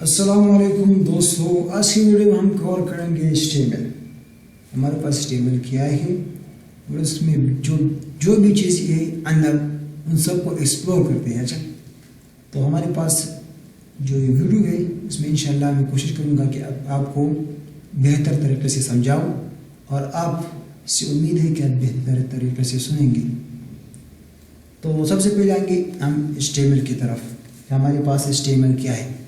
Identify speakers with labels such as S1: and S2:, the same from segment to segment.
S1: अस्सलामुअलैकुम दोस्तों, आज की वीडियो में हम कवर करेंगे HTML। हमारे पास HTML क्या है और इसमें जो भी चीज़ है अंदर उन सबको एक्सप्लोर करते हैं। अच्छा, तो हमारे पास जो ये वीडियो है इसमें इंशाल्लाह मैं कोशिश करूँगा कि आपको बेहतर तरीके से समझाऊँ और आपसे उम्मीद है कि आप बेहतर तरीके से सुनेंगे। तो सबसे पहले आएंगे हम HTML की तरफ। हमारे पास HTML क्या है,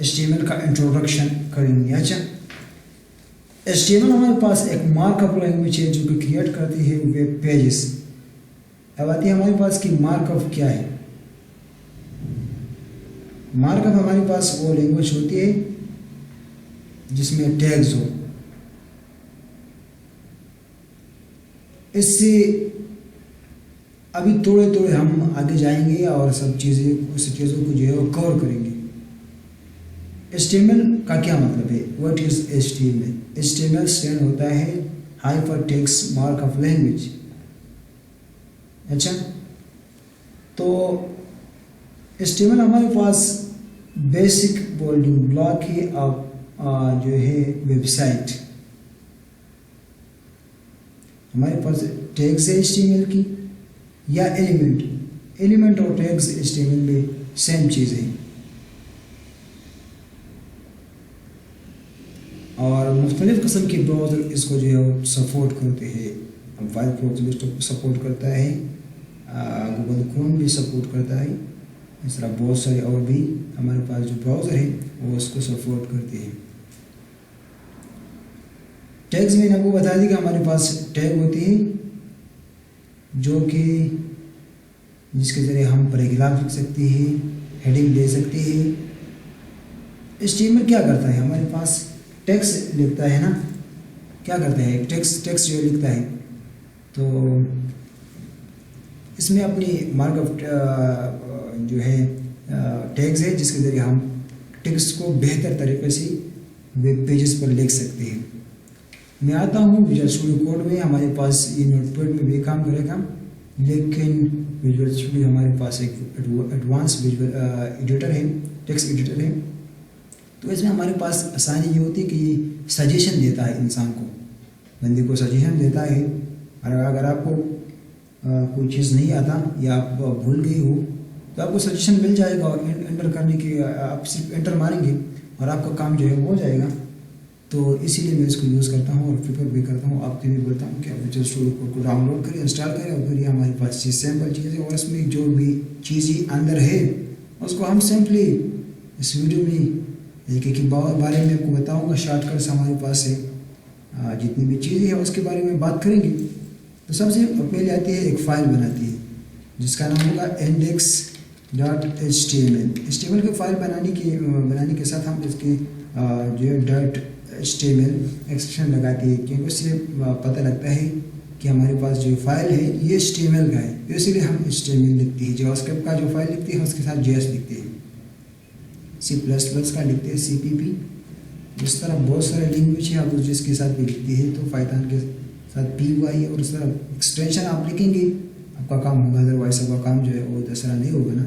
S1: HTML का इंट्रोडक्शन करेंगे। अच्छा, HTML हमारे पास एक मार्कअप लैंग्वेज है जो कि क्रिएट करती है वेब पेजेस। अब आती है हमारे पास कि मार्कअप क्या है। मार्कअप हमारे पास वो लैंग्वेज होती है जिसमें टैग्स हो। इससे अभी थोड़े थोड़े हम आगे जाएंगे और सब चीज़ों को जो है वो कवर करेंगे। HTML का क्या मतलब है? What is HTML? HTML stand होता है Hypertext Markup Language। अच्छा, तो HTML हमारे पास बेसिक बिल्डिंग ब्लॉक है अब जो है वेबसाइट। हमारे पास टैग्स है HTML की या एलिमेंट और टैग्स HTML में सेम चीज़ है और मुख्तलिफ किस्म के ब्राउज़र इसको जो है सपोर्ट करते हैं। फायरफॉक्स सपोर्ट करता है, गूगल क्रोम भी सपोर्ट करता है, इस तरह बहुत सारे और भी हमारे पास जो ब्राउज़र है वो उसको सपोर्ट करते हैं। टैग्स मैंने आपको बता दी कि हमारे पास टैग होती है जो कि जिसके ज़रिए हम पैराग्राफ लिख सकते हैं, हेडिंग दे सकते हैं। HTML क्या करता है, हमारे पास टेक्स्ट लिखता है ना, क्या करता है टेक्स्ट जो लिखता है, तो इसमें अपनी मार्कअप जो है टैग्स है जिसके ज़रिए हम टेक्स्ट को बेहतर तरीके से वेब पेजेस पर लिख सकते हैं। मैं आता हूँ विजुअल स्टूडियो कोड में। हमारे पास ये नोटपैड में भी काम करेगा, लेकिन विजुअल स्टूडियो हमारे पास एक एडवांस विजुअल एडिटर है, टेक्स्ट एडिटर है। तो इसमें हमारे पास आसानी ये होती है कि ये सजेशन देता है इंसान को, बंदे को सजेशन देता है। और अगर आपको कोई चीज़ नहीं आता या आप भूल गए हो तो आपको सजेशन मिल जाएगा और एंटर करने की आप सिर्फ एंटर मारेंगे और आपका काम जो है वो हो जाएगा। तो इसीलिए मैं इसको यूज़ करता हूँ और प्रिफर भी करता हूँ। आपके भी बोलता हूँ कि आप विजुअल स्टूडियो कोड को डाउनलोड करें, इंस्टॉल करें और फिर ये हमारे पास चीज़ सैम्पल चीज़ है और इसमें जो भी चीज़ें अंदर है उसको हम सिंपली इस वीडियो में एक बारे में आपको बताऊंगा। शॉर्टकट्स हमारे पास है, जितनी भी चीज़ें हैं उसके बारे में बात करेंगे। तो सबसे पहले आती है एक फ़ाइल बनाती है जिसका नाम होगा index.html। HTML की फ़ाइल बनाने के साथ हम इसके जो है .html एक्सटेंशन लगाती है, क्योंकि उससे पता लगता है कि हमारे पास जो फाइल है ये HTML का है। तो इसीलिए हम HTML लिखते हैं। जावास्क्रिप्ट का जो फाइल लिखते हैं उसके साथ JS लिखते हैं, C++ का लिखते हैं CPP। इस तरह बहुत सारे लैंग्वेज है, आप जिसके साथ भी लिखते हैं। तो पाइथन के साथ PY और इस तरह एक्सटेंशन आप लिखेंगे, आपका काम होगा। अदरवाइज आपका काम जो है वो दूसरा नहीं होगा ना।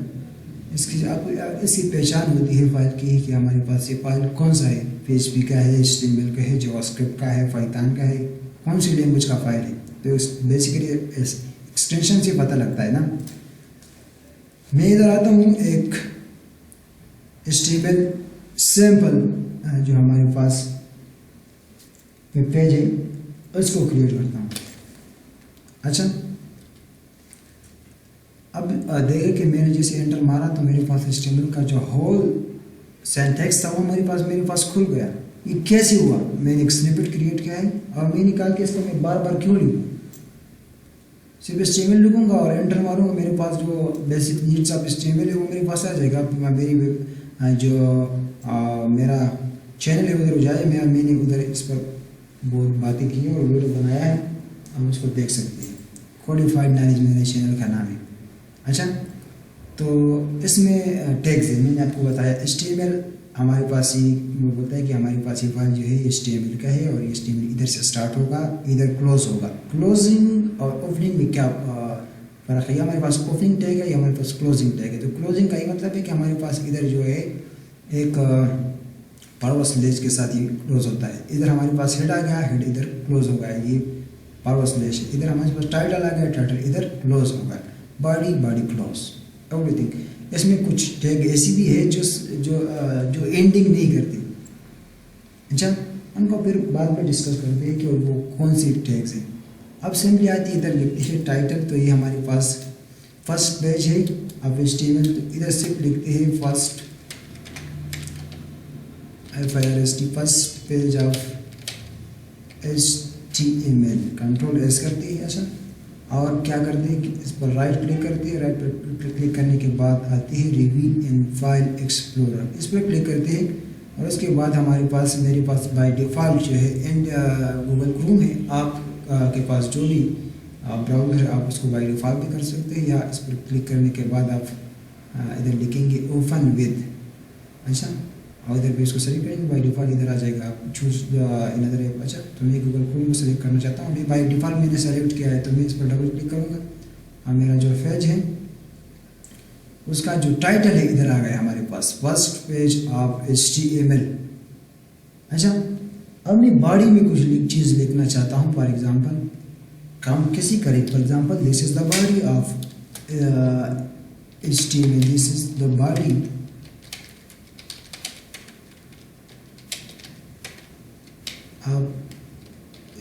S1: इसकी आपको इसकी पहचान होती है फाइल की कि हमारे पास ये फाइल कौन सा है, PHP का है, HTML का है, जावास्क्रिप्ट का है, पाइथन का है, कौन सी लैंग्वेज का फाइल है। तो बेसिकली एक्सटेंशन से पता लगता है ना। मैं इधर आता हूँ एक HTML सैम्पल जो हमारे पास वेब पेज है उसको क्रिएट करता हूँ। अच्छा, अब देखें कि मैंने जैसे एंटर मारा तो मेरे पास HTML का जो होल सिंटैक्स था वो मेरे पास खुल गया। ये कैसे हुआ? मैंने एक स्निपेट क्रिएट किया है और मैं निकाल के इसको मैं बार बार क्यों लिखूँ? सिर्फ HTML लिखूँगा और एंटर मारूँगा, मेरे पास जो बेसिक नीड्स ऑफ HTML है वो मेरे पास आ जाएगा। मेरी जो मेरा चैनल है उधर जाए, मैंने उधर इस पर बहुत बातें की और वीडियो बनाया है, हम उसको देख सकते हैं। कोडिफाइड नॉलेज मेरे चैनल का नाम है। अच्छा, तो इसमें टैग्स है, मैंने आपको बताया। HTML हमारे पास ही वो बोलता है कि हमारे पास ये फाइल जो है HTML का है और HTML इधर से स्टार्ट होगा, इधर क्लोज होगा। क्लोजिंग और ओपनिंग में क्या फ़र्क है? हमारे पास ओपनिंग टैग है या हमारे पास क्लोजिंग टैग है। तो क्लोजिंग का ये मतलब है कि हमारे पास इधर जो है एक पावर स्लैश के साथ ये क्लोज होता है। इधर हमारे पास हेड आ गया, हेड इधर क्लोज हो गया, ये पावर स्लैश। इधर हमारे पास टाइटल आ गया, टाइटल इधर क्लोज हो गया, बॉडी बॉडी क्लोज, एवरीथिंग। इसमें कुछ टैग ऐसी भी है जो एंडिंग नहीं करती। अच्छा, उनको फिर बाद में डिस्कस करते हैं कि वो कौन सी टैग्स है। अब सिंपली आती है, इधर लिखती है टाइटल, तो ये हमारे पास फर्स्ट पेज है। अब HTML तो इधर से लिखते हैं first first page of HTML, control S करती है। अच्छा, और क्या करते हैं कि इस पर राइट क्लिक करते हैं, राइट पर क्लिक करने के बाद आती है रिवील इन फाइल एक्सप्लोरर, इस पर क्लिक करते हैं। और उसके बाद हमारे पास मेरे पास बाय डिफ़ॉल्ट जो है गूगल क्रोम है। आप के पास जो भी ब्राउज़र है आप उसको बाय डिफ़ॉल्ट भी कर सकते हैं, या इस पर क्लिक करने के बाद आप इधर लिखेंगे ओपन विद। अच्छा, और इधर भी इसको सेलेक्ट करेंगे, बाय डिफ़ॉल्ट इधर आ जाएगा, आप चूज इन अदर ऐप। अच्छा, तो मैं गूगल क्रोम को सेलेक्ट करना चाहता हूँ, अभी बाय डिफ़ॉल्ट मैंने सेलेक्ट किया है, तो मैं इस पर डबल क्लिक करूँगा और मेरा जो पेज है उसका जो टाइटल है इधर आ गया हमारे पास, फर्स्ट पेज ऑफ HTML। अच्छा, अब मैं बॉडी में कुछ चीज़ लिखना चाहता हूँ, फॉर एग्जांपल काम कैसी करें, for example this is the body of HTML, this is the body of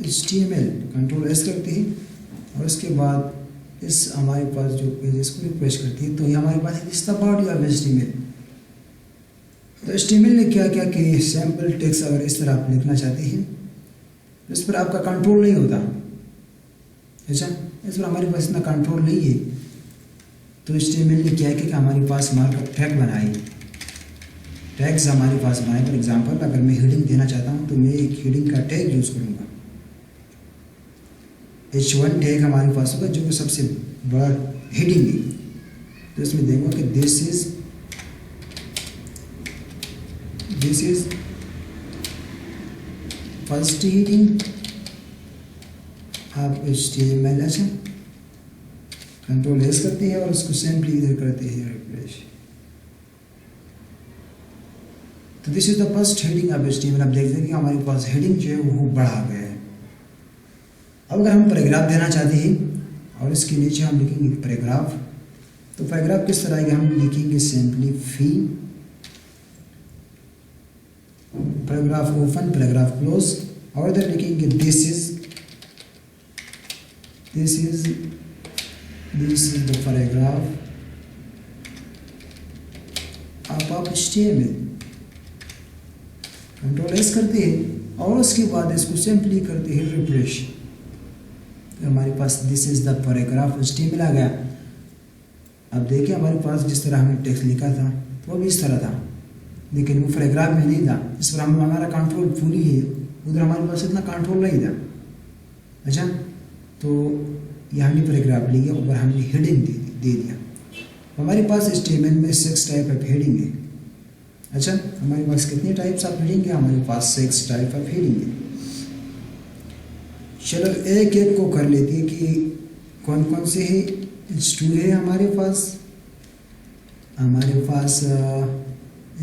S1: HTML, control S करते हैं। और उसके बाद इस हमारे पास जो पेज को रिफ्रेश करती है, तो ये हमारे पास this the body of HTML। तो HTML ने क्या क्या कि सैम्पल टेक्स्ट अगर इस तरह आप लिखना चाहते हैं, इस पर आपका कंट्रोल नहीं होता। अच्छा, इस पर हमारे पास इतना कंट्रोल नहीं है, तो HTML ने क्या कि हमारे पास मार्कअप टैग बनाई, टैग्स हमारे पास बनाए। फॉर एग्जांपल अगर मैं हेडिंग देना चाहता हूँ तो मैं एक हेडिंग का टैग यूज़ करूँगा। H1 टैग हमारे पास होगा जो कि सबसे बड़ा हेडिंग है, तो इसमें देखो कि दिस इज फर्स्ट हेडिंग आप HTML। अच्छा, कंट्रोल S करते हैं और उसको सिंपली इधर करते हैं रिप्लेस। तो this is the first heading of HTML। आप देख सकते हैं हमारे पास हेडिंग जो है वो बढ़ा गया है। अब अगर हम पैराग्राफ देना चाहते हैं और इसके नीचे हम लिखेंगे पैराग्राफ, तो पैराग्राफ किस तरह के हम लिखेंगे सिंपली फी, पैराग्राफ ओपन, पैराग्राफ क्लोज, और इधर लिखेंगे this is the paragraph of HTML। Control S करते हैं और उसके बाद इसको सिंपली करते हैं रिफ्रेश, तो हमारे पास this is the paragraph HTML आ गया। अब देखिए हमारे पास जिस तरह हमने टेक्स्ट लिखा था तो वो भी इस तरह था, लेकिन वो पैराग्राफ में नहीं था। इस पर हमारा कंट्रोल फुली है, उधर हमारे पास इतना कंट्रोल नहीं था। अच्छा, तो ये हमने पैराग्राफ लिया, ऊपर हमने हेडिंग दे दिया। हमारे पास HTML में 6 टाइप ऑफ हेडिंग है। अच्छा, हमारे पास कितने टाइप्स ऑफ हेडिंग है, हमारे पास 6 टाइप ऑफ हेडिंग है। चलो एक एक को कर लेते हैं कि कौन कौन से है। H2 है हमारे पास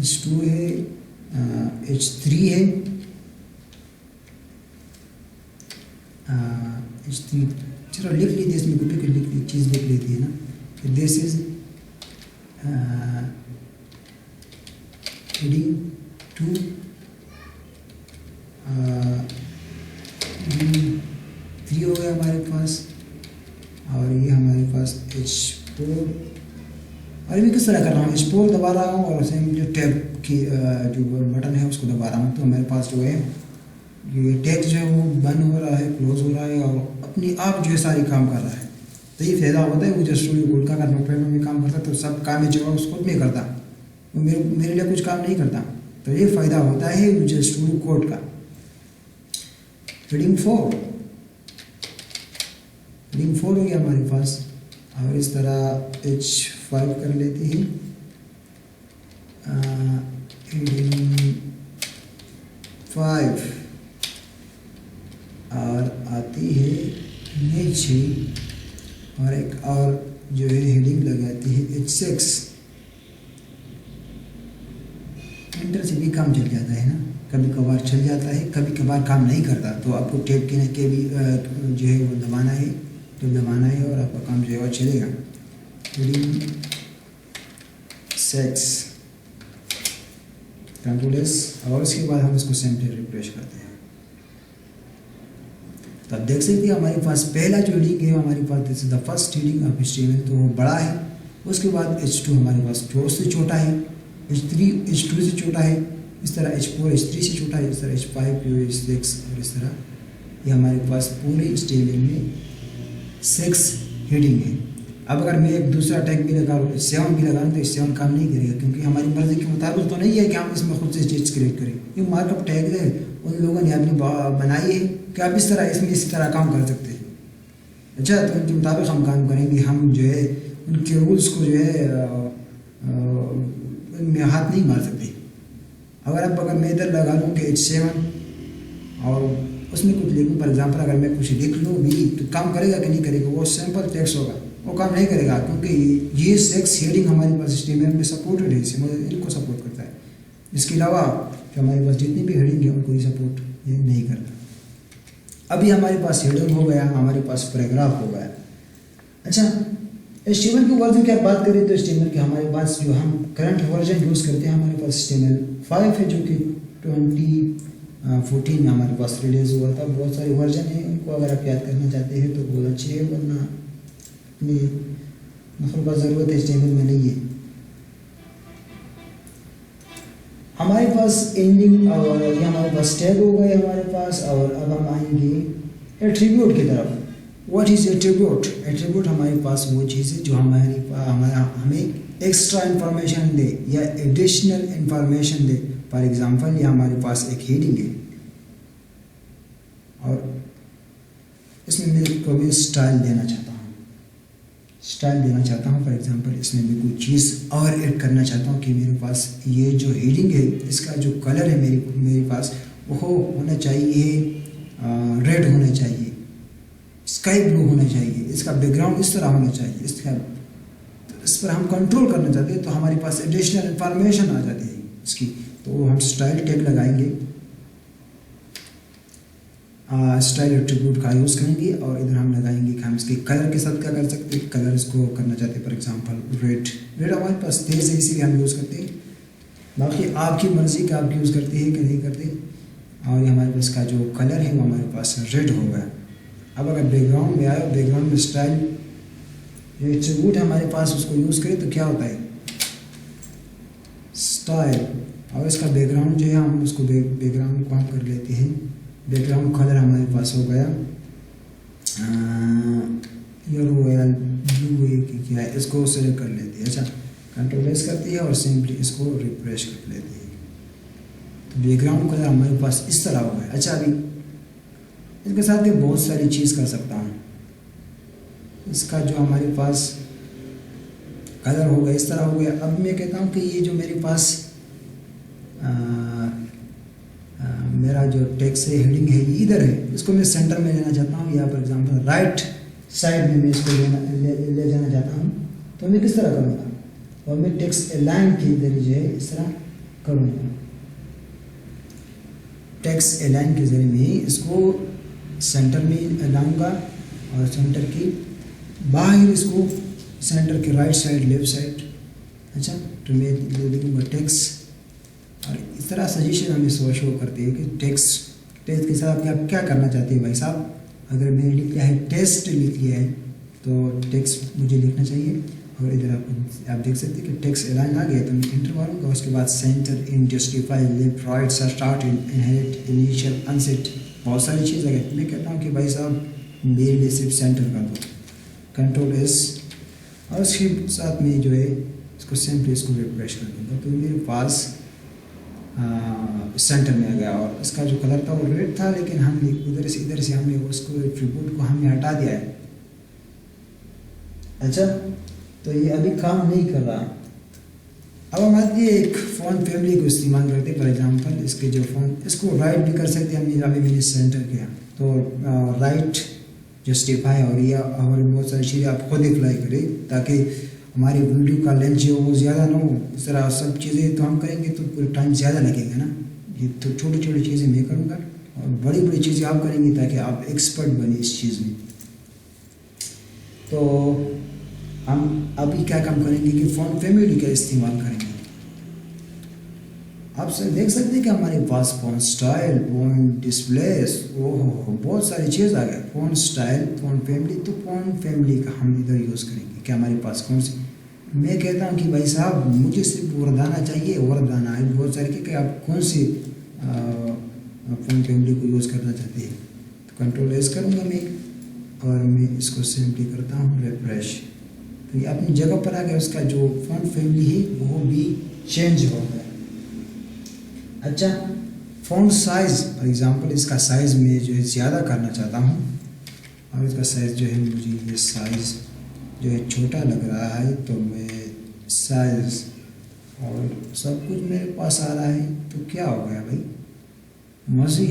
S1: H2 है, H3 है, H3। चलो लिख लीजिए, इसमें कोई चीज़ लिख लेती है ना, दिस इज हेडिंग 2, 3 हो गया हमारे पास, और ये हमारे पास H4। और मैं किस तरह कर रहा हूँ, H4 दबा रहा हूँ और सेम जो टैब की जो बटन है उसको दबा रहा हूँ, तो हमारे पास जो है ये टेक्स्ट जो है वो बंद हो रहा है, क्लोज हो रहा है और अपने आप जो है सारी काम कर रहा है। तो ये फायदा होता है वो जो स्टूडियो कोड का, अगर नोटपैड में काम करता तो सब काम जो है उसको नहीं करता, वो मेरे लिए कुछ काम नहीं करता। तो ये फ़ायदा होता है जो स्टूडियो कोड का। हेडिंग 4 हो गया हमारे पास, और इस तरह H5 कर लेते हैं। हेडिंग 5 और आती है नीचे, और एक और जो है हेडिंग लगाती है H6। से भी काम चल जाता है ना, कभी कभार चल जाता है, कभी कभार काम नहीं करता, तो आपको टैब के भी जो है वो दबाना है, तो दबाना है और आपका काम जो है वो चलेगा। रीडिंग सेक्स कंट्रोल एस, और उसके बाद हम इसको सिंपली रिफ्रेश करते हैं। तो आप देख सकते हैं हमारे पास पहला जो रीडिंग है हमारे पास this is the first reading of HTML, तो वो बड़ा है। उसके बाद H2 हमारे पास 4 से छोटा है, H3 H2 से छोटा है, इस तरह H4 H3 से छोटा है, इस तरह H5 H6 और इस तरह ये हमारे पास पूरे HTML में 6 हेडिंग है। अब अगर मैं एक दूसरा टैग भी लगा 7 भी लगाऊँ तो 7 काम नहीं करेगा, क्योंकि हमारी मर्जी के मुताबिक तो नहीं है कि हम इसमें खुद से चीज़ क्रिएट करें। ये मार्कअप टैग है, उन लोगों ने अपनी बनाई है कि आप इस तरह इसमें इसी तरह काम कर सकते हैं। अच्छा, तो उनके मुताबिक हम काम करेंगे, हम जो है उनके रूल्स को जो है उनमें हाथ नहीं मार सकते। अगर मैं इधर लगा लूँ कि H7 और उसमें कुछ लिखूँ, फॉर एग्जाम्पल अगर मैं कुछ लिख लूँ भी तो काम करेगा कि नहीं करेगा, वो सिंपल टेक्स्ट होगा, वो काम नहीं करेगा, क्योंकि ये 6 हेडिंग हमारे पास HTML में सपोर्टेड है, इनको सपोर्ट करता है। इसके अलावा जो हमारे पास जितनी भी हेडिंग है उनको ये सपोर्ट ये नहीं करता। अभी हमारे पास हेडिंग हो गया, हमारे पास पैराग्राफ हो गया। अच्छा, HTML के वर्जन की आप बात करें तो HTML के हमारे पास जो हम करंट वर्जन यूज़ करते हैं हमारे पास HTML 5 है, जो कि 2014 में हमारे पास रिलीज हुआ था। बहुत सारे वर्जन हैं, उनको अगर आप याद करना चाहते हैं तो बहुत अच्छे है, वरना मतलब बस ज़रूरत HTML में नहीं है। हमारे पास एंडिंग और ये हमारे पास टैग हो गए हमारे पास, और अब हम आएंगे एट्रीब्यूट की तरफ। What is attribute? एट्रीब्यूट हमारे पास वो चीज़ है जो हमें एक्स्ट्रा इंफॉर्मेशन दे या additional information they. For example ये हमारे पास एक हेडिंग है और इसमें मैं स्टाइल देना चाहता हूँ, फॉर एग्जांपल इसमें मैं कुछ चीज़ और ऐड करना चाहता हूँ कि मेरे पास ये जो हेडिंग है इसका जो कलर है मेरे पास वो होना चाहिए रेड होना चाहिए, स्काई ब्लू होना चाहिए, इसका बैकग्राउंड इस तरह होना चाहिए, इस पर हम कंट्रोल करना चाहते हैं, तो हमारे पास एडिशनल इंफॉर्मेशन आ जाती है इसकी, तो हम स्टाइल टैग लगाएंगे, स्टाइल एट्रीब्यूट का यूज़ करेंगे और इधर हम लगाएंगे कि हम इसके कलर के साथ क्या कर सकते हैं। कलर इसको करना चाहते हैं फॉर एग्जांपल रेड हमारे पास तेज है इसीलिए हम यूज़ करते हैं, बाकी आपकी मर्ज़ी का आप यूज़ करते हैं कि नहीं करते। और ये हमारे पास का जो कलर है वो हमारे पास रेड हो गया। अब अगर बैकग्राउंड में आए, बैकग्राउंड में स्टाइल जो एट्रीब्यूट हमारे पास उसको यूज़ करें तो क्या होता है स्टाइल, और इसका बैकग्राउंड जो है हम उसको बैकग्राउंड को हम कर लेते हैं, बैकग्राउंड कलर हमारे पास हो गया येलो है ब्लू है कि क्या है, इसको सेलेक्ट कर लेते हैं। अच्छा, कंट्रोल एस करती है और सिंपली इसको रिफ्रेश कर लेती है, तो बैकग्राउंड कलर हमारे पास इस तरह हो गया। अच्छा, अभी इसके साथ मैं बहुत सारी चीज़ कर सकता हूँ। इसका जो हमारे पास कलर हो गया इस तरह हो गया। अब मैं कहता हूँ कि ये जो मेरे पास मेरा जो टेक्स्ट है हेडिंग है ये इधर है, इसको मैं सेंटर में लेना चाहता हूँ, या फॉर एग्जांपल राइट साइड में मैं इसको ले जाना चाहता हूँ, तो मैं किस तरह करूँगा, और मैं टेक्स्ट अलाइन के जरिए इस तरह करूँगा। टेक्स्ट अलाइन के जरिए मैं इसको सेंटर में लाऊंगा और सेंटर की बाहर इसको सेंटर के राइट साइड लेफ्ट साइड। अच्छा, तो मैं लिखूँगा टेक्स्ट, और इस तरह सजेशन हमें शो करते हैं कि टेक्स्ट के साथ आप क्या करना चाहते हैं भाई साहब। अगर मैंने लिख लिया है टेस्ट लिख लिया है तो टेक्स्ट मुझे लिखना चाहिए, और इधर आप देख सकते हैं कि टेक्स्ट अलाइन आ गया, तो मैं इंटर मारूंगा। उसके बाद center, end, justify, left, right, start, inherit, initial, unset, बहुत सारी चीज़ है। मैं कहता हूँ कि भाई साहब मेरे लिए सिर्फ सेंटर कर दो, कंट्रोल एस, और उसके साथ में जो है इसको सिंपली इसको रिफ्रेश कर दूँगा, तो मेरे पास सेंटर में आ गया। और इसका जो कलर था वो रेड था, लेकिन हमने इधर से हमने उसको एट्रीब्यूट को हमने हटा दिया है। अच्छा, तो ये अभी काम नहीं कर रहा। अब हम आते हैं एक फ़ॉन्ट फैमिली को इस्तेमाल करते हैं। फॉर एग्जांपल इसके जो फ़ॉन्ट, इसको राइट भी कर सकते हैं, हमने अभी मैंने सेंटर किया तो राइट, जस्टिफाई और ये और बहुत सारी चीज़ें आप खुद अप्लाई करें, ताकि हमारी वीडियो का लेंथ जो वो ज़्यादा ना हो, इस तरह सब चीज़ें तो हम करेंगे तो पूरा टाइम ज़्यादा लगेगा ना। ये तो छोटी छोटी चीज़ें मैं करूँगा और बड़ी बड़ी चीज़ें आप करेंगे ताकि आप एक्सपर्ट बने इस चीज़ में। तो हम अभी क्या काम करेंगे कि फ़ॉन्ट फैमिली का इस्तेमाल करेंगे। आप देख सकते हैं कि हमारे पास फ़ॉन्ट स्टाइल, फ़ॉन्ट डिस्प्लेस, ओहो बहुत सारी चीज़ आ गया। फ़ॉन्ट स्टाइल, फ़ॉन्ट फैमिली, तो फ़ॉन्ट फैमिली का हम इधर यूज़ करेंगे कि हमारे पास कौन सी। मैं कहता हूँ कि भाई साहब मुझे सिर्फ वरदाना चाहिए, वरदाना है बहुत सारे कि आप कौन सी फ़ॉन्ट फैमिली को यूज़ करना चाहते हैं। तो कंट्रोल एस करूँगा मैं और मैं इसको सिंपली करता हूँ रिफ्रेश। तो ये अपनी जगह पर आ गया, उसका जो फ़ॉन्ट फैमिली है वो भी चेंज हो गया। अच्छा, फ़ॉन्ट साइज़ फॉर एग्ज़ाम्पल इसका साइज़ मैं जो है ज़्यादा करना चाहता हूँ और इसका साइज़ जो है मुझे ये साइज़ जो है छोटा लग रहा है, तो मैं साइज़ और सब कुछ मेरे पास आ रहा है। तो क्या हो गया भाई, मज़े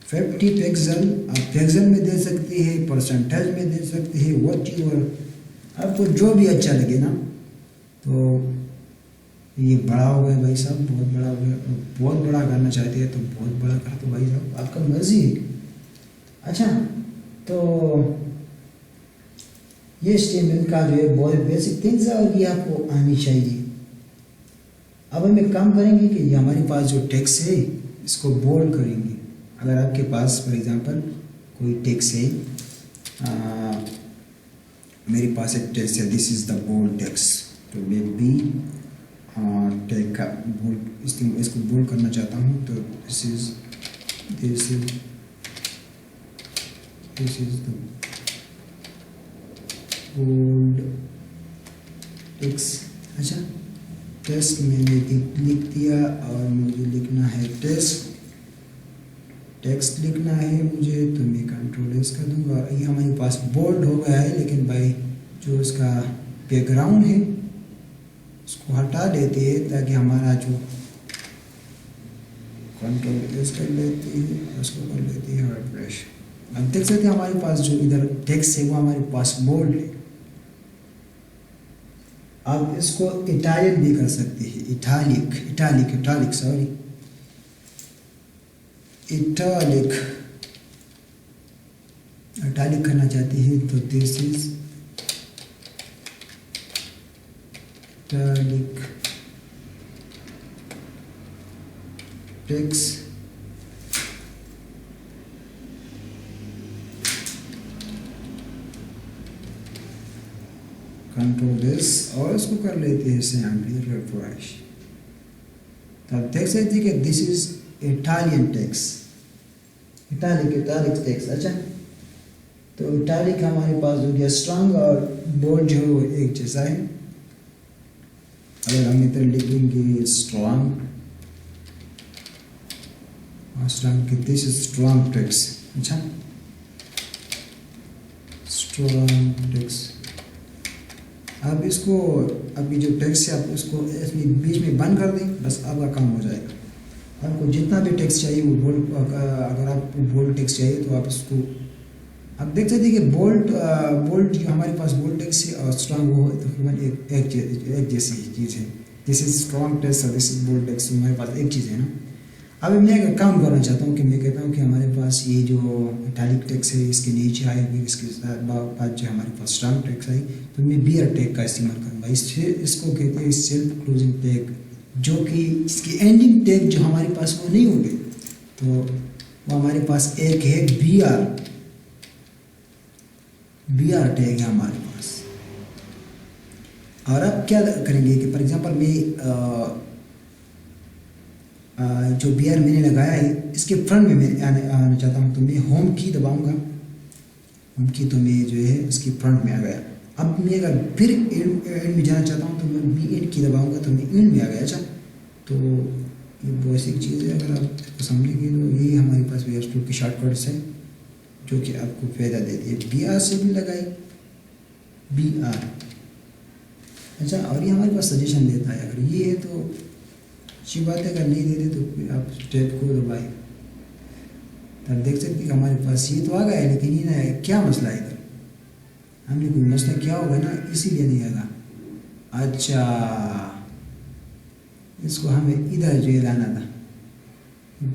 S1: 50 पिक्सल आप पिक्सल में दे सकते हैं, परसेंटेज में दे सकते हैं, व्हाट आपको जो भी अच्छा लगे ना। तो ये बड़ा हो गया भाई साहब, बहुत बड़ा हो गया। बहुत बड़ा करना चाहते हैं तो बहुत बड़ा कर दो भाई साहब, आपका मर्जी है। अच्छा, तो ये HTML का जो है बहुत बेसिक थिंग्स है और ये आपको आनी चाहिए। अब हम एक काम करेंगे कि ये हमारे पास जो टेक्स्ट है इसको बोल्ड करेंगे। अगर आपके पास फॉर एग्जांपल कोई टेक्स्ट है, मेरे पास एक टेक्स्ट है, this is the bold text, तो मैं भी टेक का बोल्ड इसको बोल्ड करना चाहता हूँ। तो this is the bold text. अच्छा, टेक्स्ट मैंने लिख दिया और मुझे लिखना है टेक्स्ट लिखना है मुझे, तो मैं कंट्रोल एस कर दूंगा। ये हमारे पास बोल्ड हो गया है, लेकिन भाई जो इसका बैकग्राउंड है उसको हटा देते हैं ताकि हमारा जो कंट्रोल एस कर लेते हैं, उसको कर लेते हैं रिफ्रेश। अब देख सकते हैं हमारे पास जो इधर टेक्स्ट है वो हमारे पास बोल्ड है। आप इसको इटालिक भी कर सकते हैं, इटालिक सॉरी, इटालिक करना चाहते हैं तो this is italic text. Control this और इसको कर लेते हैं सिंपली रिफ्रेश। तो आप देख सकते हैं कि this is Italian text, italic text. अच्छा, तो इटालिक हमारे पास हो गया स्ट्रॉन्ग और बोल्ड जो है वो एक जैसा है। अगर हम इधर लिखेंगे स्ट्रॉन्ग की दिस इज स्ट्रॉन्ग टेक्स्ट। अच्छा, स्ट्रॉन्ग टेक्स्ट। आप इसको अभी जो टेक्स्ट है आप इसको बीच में बंद कर दें, बस आपका काम हो जाएगा। आपको जितना भी टेक्स्ट चाहिए वो बोल्ड, अगर आपको बोल्ड टेक्स्ट चाहिए तो आप इसको आप देख सकते हैं कि बोल्ड जो हमारे पास बोल्ड टेक्स्ट है और स्ट्रॉन्ग वो तकरीबन एक जैसी चीज़ है। दिस इज स्ट्रॉन्ग टेक्स्ट और दिस इज बोल्ड टेक्स्ट, हमारे पास एक चीज़ है ना। अब मैं एक काम करना चाहता हूँ कि मैं कहता हूँ कि हमारे पास ये जो इटालिक टेक्स्ट है इसके नीचे आए, फिर इसके बाद जो हमारे पास स्ट्रॉन्ग टेक्स्ट आई, तो मैं बियर टैग का इस्तेमाल करूँगा। इसको कहते हैं सेल्फ क्लोजिंग टैग, जो कि इसकी एंडिंग टैग जो हमारे पास वो नहीं होंगे। तो वो हमारे पास एक है बियर टैग है हमारे पास। और अब क्या करेंगे कि फॉर एग्जांपल मैं जो बियर मैंने लगाया है इसके फ्रंट में मैं आना चाहता हूँ, तो मैं होम की दबाऊंगा। होम की तो मैं जो है इसकी फ्रंट में आ गया। अब मैं अगर फिर एंड में जाना चाहता हूँ तो मैं एंड की दबाऊंगा तो मैं एंड में आ गया। अच्छा, तो ये बेसिक चीज़ है, अगर आप इसको समझेंगे तो ये हमारे पास वेब टूल की शॉर्टकट्स है जो कि आपको फायदा देती है। BR से भी लगाई BR। अच्छा, और ये हमारे पास सजेशन देता है, अगर ये है तो अच्छी बात है, अगर नहीं देते तो फिर आप स्टेप को दबाए। तब देख सकते हैं कि हमारे पास ये तो आ गया है, लेकिन ये ना क्या मसला है इधर, हमने कोई मसला क्या होगा ना, इसीलिए नहीं आएगा। अच्छा, इसको हमें इधर जो है लाना था,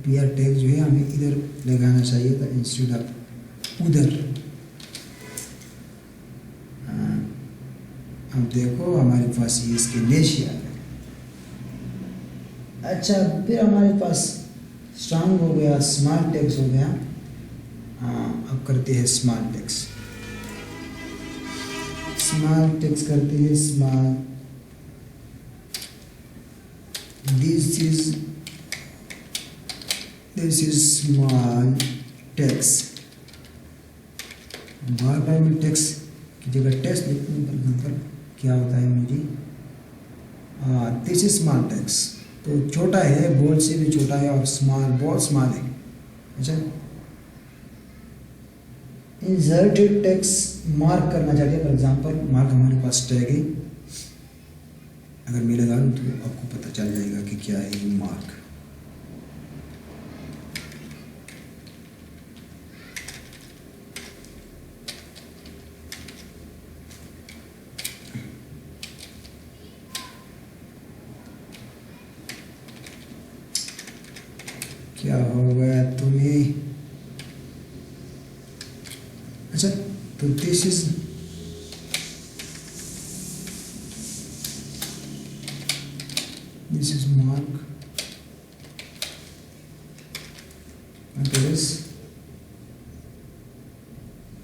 S1: बियर टैग जो है हमें इधर लगाना चाहिए था इंस्टेड ऑफ उधर। अब देखो हमारे पास ये इसके लेशी आ गए। अच्छा, फिर हमारे पास स्ट्रॉन्ग हो गया, स्मॉल टैग्स हो गया। अब करते हैं स्मॉल टैग्स। स्मॉल टैग्स करते हैं small. This is small tags. बार बार मैं टैक्स की जगह टेक्स्ट लिखता हूँ, पर यहाँ पर क्या होता है मुझे, दिस इज स्मॉल टैग्स। तो छोटा है, बोल्ड से भी छोटा है, और स्मॉल बहुत स्मॉल है। अच्छा, इंसर्टेड टेक्स्ट मार्क करना चाहिए। फॉर एग्जांपल, मार्क हमारे पास टैग है, अगर मैं लगा लूँ तो आपको पता चल जाएगा कि क्या है ये मार्क। क्या हो गया तुम्हें? अच्छा, तो दिस इज मार्क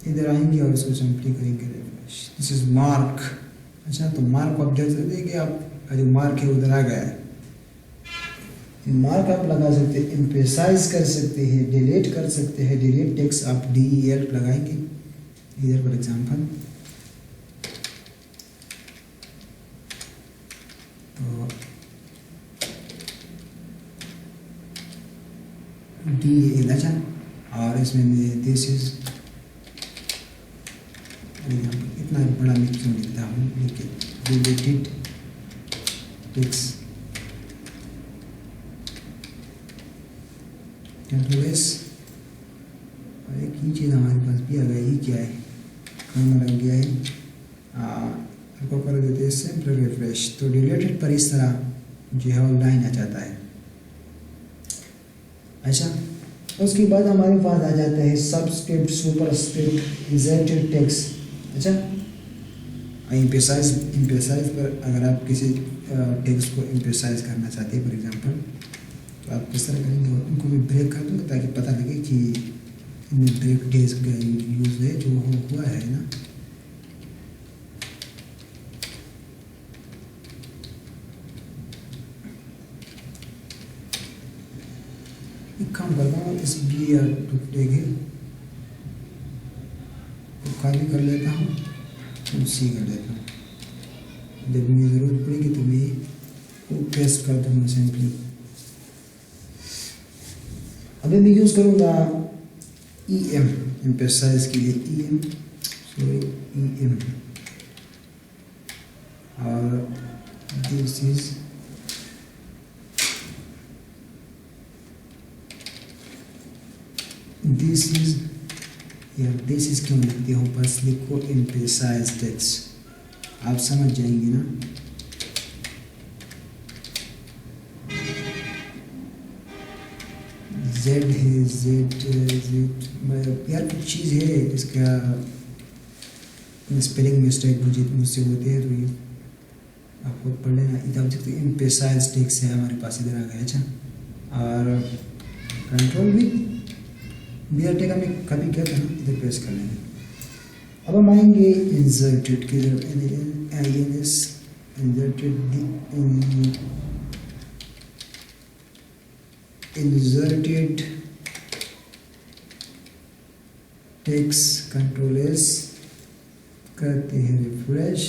S1: इधर आएंगे और इसको सिंपली करेंगे रिफ्रेश। This is mark. अच्छा, तो मार्क आप देख सकते हैं कि आप जो मार्क है उधर आ गया है। मार्क आप लगा सकते हैं, एम्फेसाइज कर सकते हैं, डिलीट कर सकते हैं। डिलीट टेक्स्ट आप DEL लगाएंगे इधर फॉर एग्जांपल। तो DEL। अच्छा, और इसमें मैं दिस इज इतना बड़ा मैं क्यों लिखता हूँ, लेकिन डिलीटेड टेक्स्ट कंट्रोल्स। और एक ही चीज़ हमारे पास भी आ गया, ये क्या है, काम लग गया है। इसको कर देते हैं सिंपल रिफ्रेश। तो डिलीटेड पर इस तरह जो है वो लाइन आ जाता है। अच्छा, उसके बाद हमारे पास आ जाता है सबस्क्रिप्ट, सुपरस्क्रिप्ट, इंसर्टेड टेक्स्ट। अच्छा, एम्फेसाइज पर अगर आप किसी टेक्स्ट को एम्फेसाइज करना चाहते हैं फॉर एग्जांपल, तो आप किस तरह करेंगे, उनको भी ब्रेक कर दूँगा ताकि पता लगे कि इनमें ब्रेक डेज का यूज़ है जो हुआ है ना। एक काम करता हूँ, इस BR टुकड़े के को खाली कर लेता हूँ और C कर लेता हूँ। जब मुझे ज़रूरत पड़ेगी तो मैं वो पेस्ट कर दूँगा सिंपली। अभी मैं यूज़ करूँगा EM, एम्फेसाइज के लिए EM। और दिस इज क्यों लिखते हो, बस लिखो एम्फेसाइज टेक्स्ट, आप समझ जाएंगे ना। जेड है, जेड यार कुछ चीज़ है इसका स्पेलिंग मिस्टेक मुझसे होते हैं, तो ये आपको पढ़ लेना। इधर देखते हैं एम्फेसाइज टेक्स्ट है हमारे पास, इधर आ गया। अच्छा, और कंट्रोल भी BR टेक हमने कभी किया था ना, इधर प्रेस कर लेंगे। अब हम आएंगे इंसर्टेड की तरफ, इंसर्टेड टेक्स्ट, कंट्रोल S करते हैं रिफ्रेश।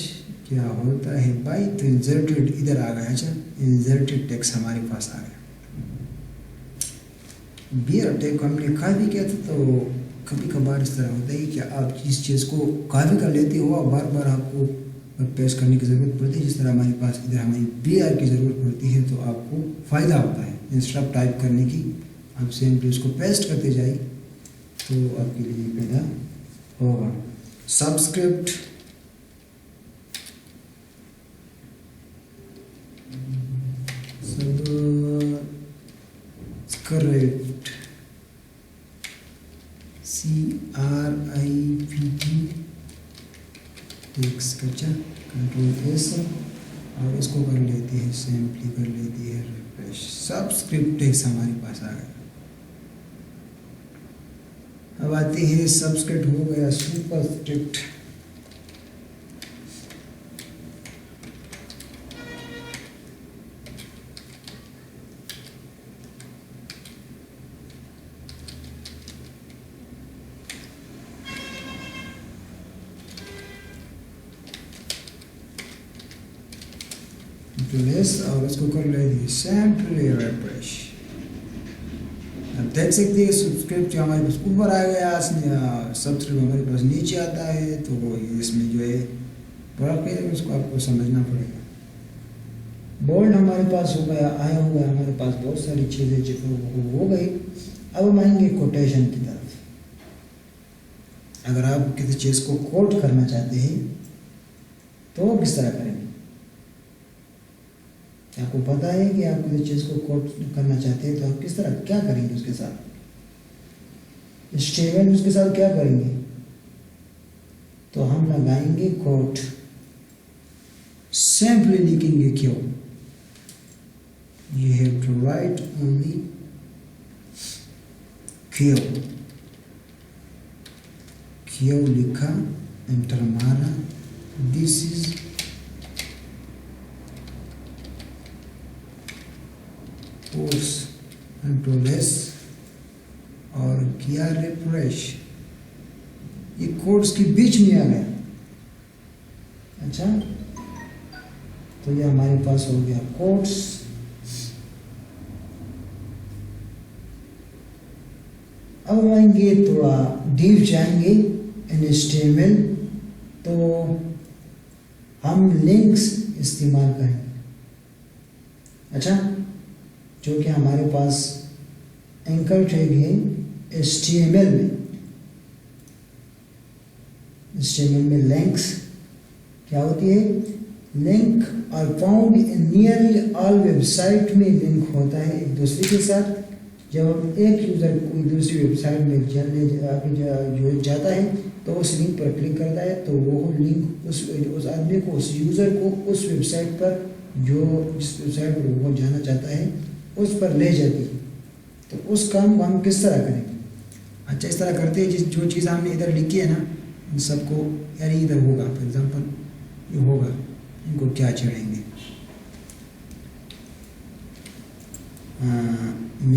S1: क्या होता है भाई, तो इंसर्टेड इधर आ गया। अच्छा, इंसर्टेड टेक्स्ट हमारे पास आ गया। BR टेक को हमने कॉपी किया था, तो कभी कभार इस तरह होता है कि आप इस चीज़ को कॉपी कर लेते हो और बार बार आपको पेस्ट करने की ज़रूरत पड़ती है। जिस तरह हमारे पास इधर हमारी BR की ज़रूरत पड़ती है, तो आपको फ़ायदा होता है इंस्टेड ऑफ टाइप करने की, आप सिंपली उसको पेस्ट करते जाइए, तो आपके लिए पैदा होगा। सबस्क्रिप्ट script, CRIPT टेक्स्ट कच्चा, कंट्रोल एस और इसको कर लेती है सिंपली कर लेती है रिफ्रेश। सब स्क्रिप्ट टेक्स्ट हमारे पास आ गया। अब आती है सबस्क्रिप्ट, हो गया सुपर स्क्रिप्ट। और इसको कर लेंगे सिंपली रिफ्रेश। अब देख सकते हैं सब्सक्रिप्ट जो हमारे पास ऊपर आ गया, सब्सक्रिप्ट हमारे पास नीचे आता है। तो वो इसमें जो है फर्क है, उसको आपको समझना पड़ेगा। बोल्ड हमारे पास हो गया, आया हो गया, हमारे पास बहुत सारी चीज़ें जो हो गई। अब हम आएंगे कोटेशन की तरफ। अगर आप किसी चीज़ को कोट करना चाहते हैं तो किस तरह करेंगे? आपको पता है कि आप किसी चीज़ को कोट करना चाहते हैं तो आप किस तरह क्या करेंगे उसके साथ? स्टेटमेंट उसके साथ क्या करेंगे? तो हम लगाएंगे कोट, सिंपली लिखेंगे क्यों। You have to write only क्यों। क्यों लिखा, एंटर मारा। This is course, control S और किया रिफ्रेश। ये कोर्स के बीच में आ गया। अच्छा, तो ये हमारे पास हो गया कोर्स। अब आएंगे थोड़ा डीप जाएंगे इन HTML, तो हम लिंक्स इस्तेमाल करेंगे। अच्छा, जो कि हमारे पास एंकर टैग है HTML में। HTML में लिंक्स क्या होती है? Link are found in nearly all website में लिंक होता है एक दूसरे के साथ। जब हम एक यूज़र कोई दूसरी वेबसाइट में जो जाता है तो उस लिंक पर क्लिक करता है, तो वो लिंक उस आदमी को, उस यूज़र को उस वेबसाइट पर, जो जिस वेबसाइट पर वो जाना चाहता है उस पर ले जाती है। तो उस काम को हम किस तरह करेंगे? अच्छा, इस तरह करते हैं जो चीज़ हमने इधर लिखी है ना, इन सबको यार इधर होगा। फॉर एग्जांपल ये होगा, इनको क्या चढ़ेंगे?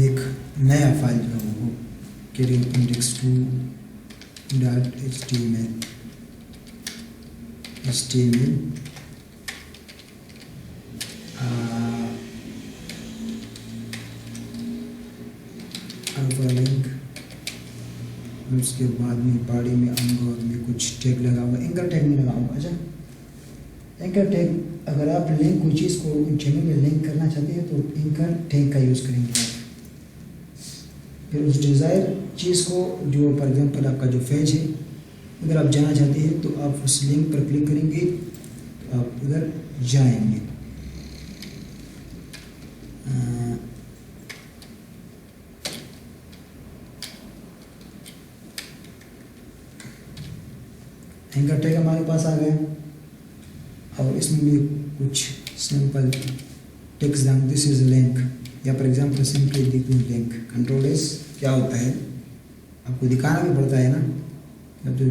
S1: एक नया फाइल जो है वो create index2.html अल्फा लिंक, उसके बाद में बॉडी में अंगोर में कुछ टैग लगा हुआ, एंकर टैग नहीं लगा हुआ। अच्छा, एंकर टैग, अगर आप लिंक कोई चीज़ को HTML में लिंक करना चाहते हैं तो एंकर टैग का यूज़ करेंगे। फिर उस डिज़ायर चीज़ को, जो फॉर एग्जांपल आपका जो पेज है, अगर आप जाना चाहते हैं तो आप उस लिंक पर क्लिक करेंगे तो आप उधर जाएंगे। एंकर टैग हमारे पास आ गया और इसमें भी कुछ simple text down, this is link, या फॉर एग्जांपल सिंपली लिख दूँ लिंक, कंट्रोल एस। क्या होता है, आपको दिखाना भी पड़ता है ना। जब तो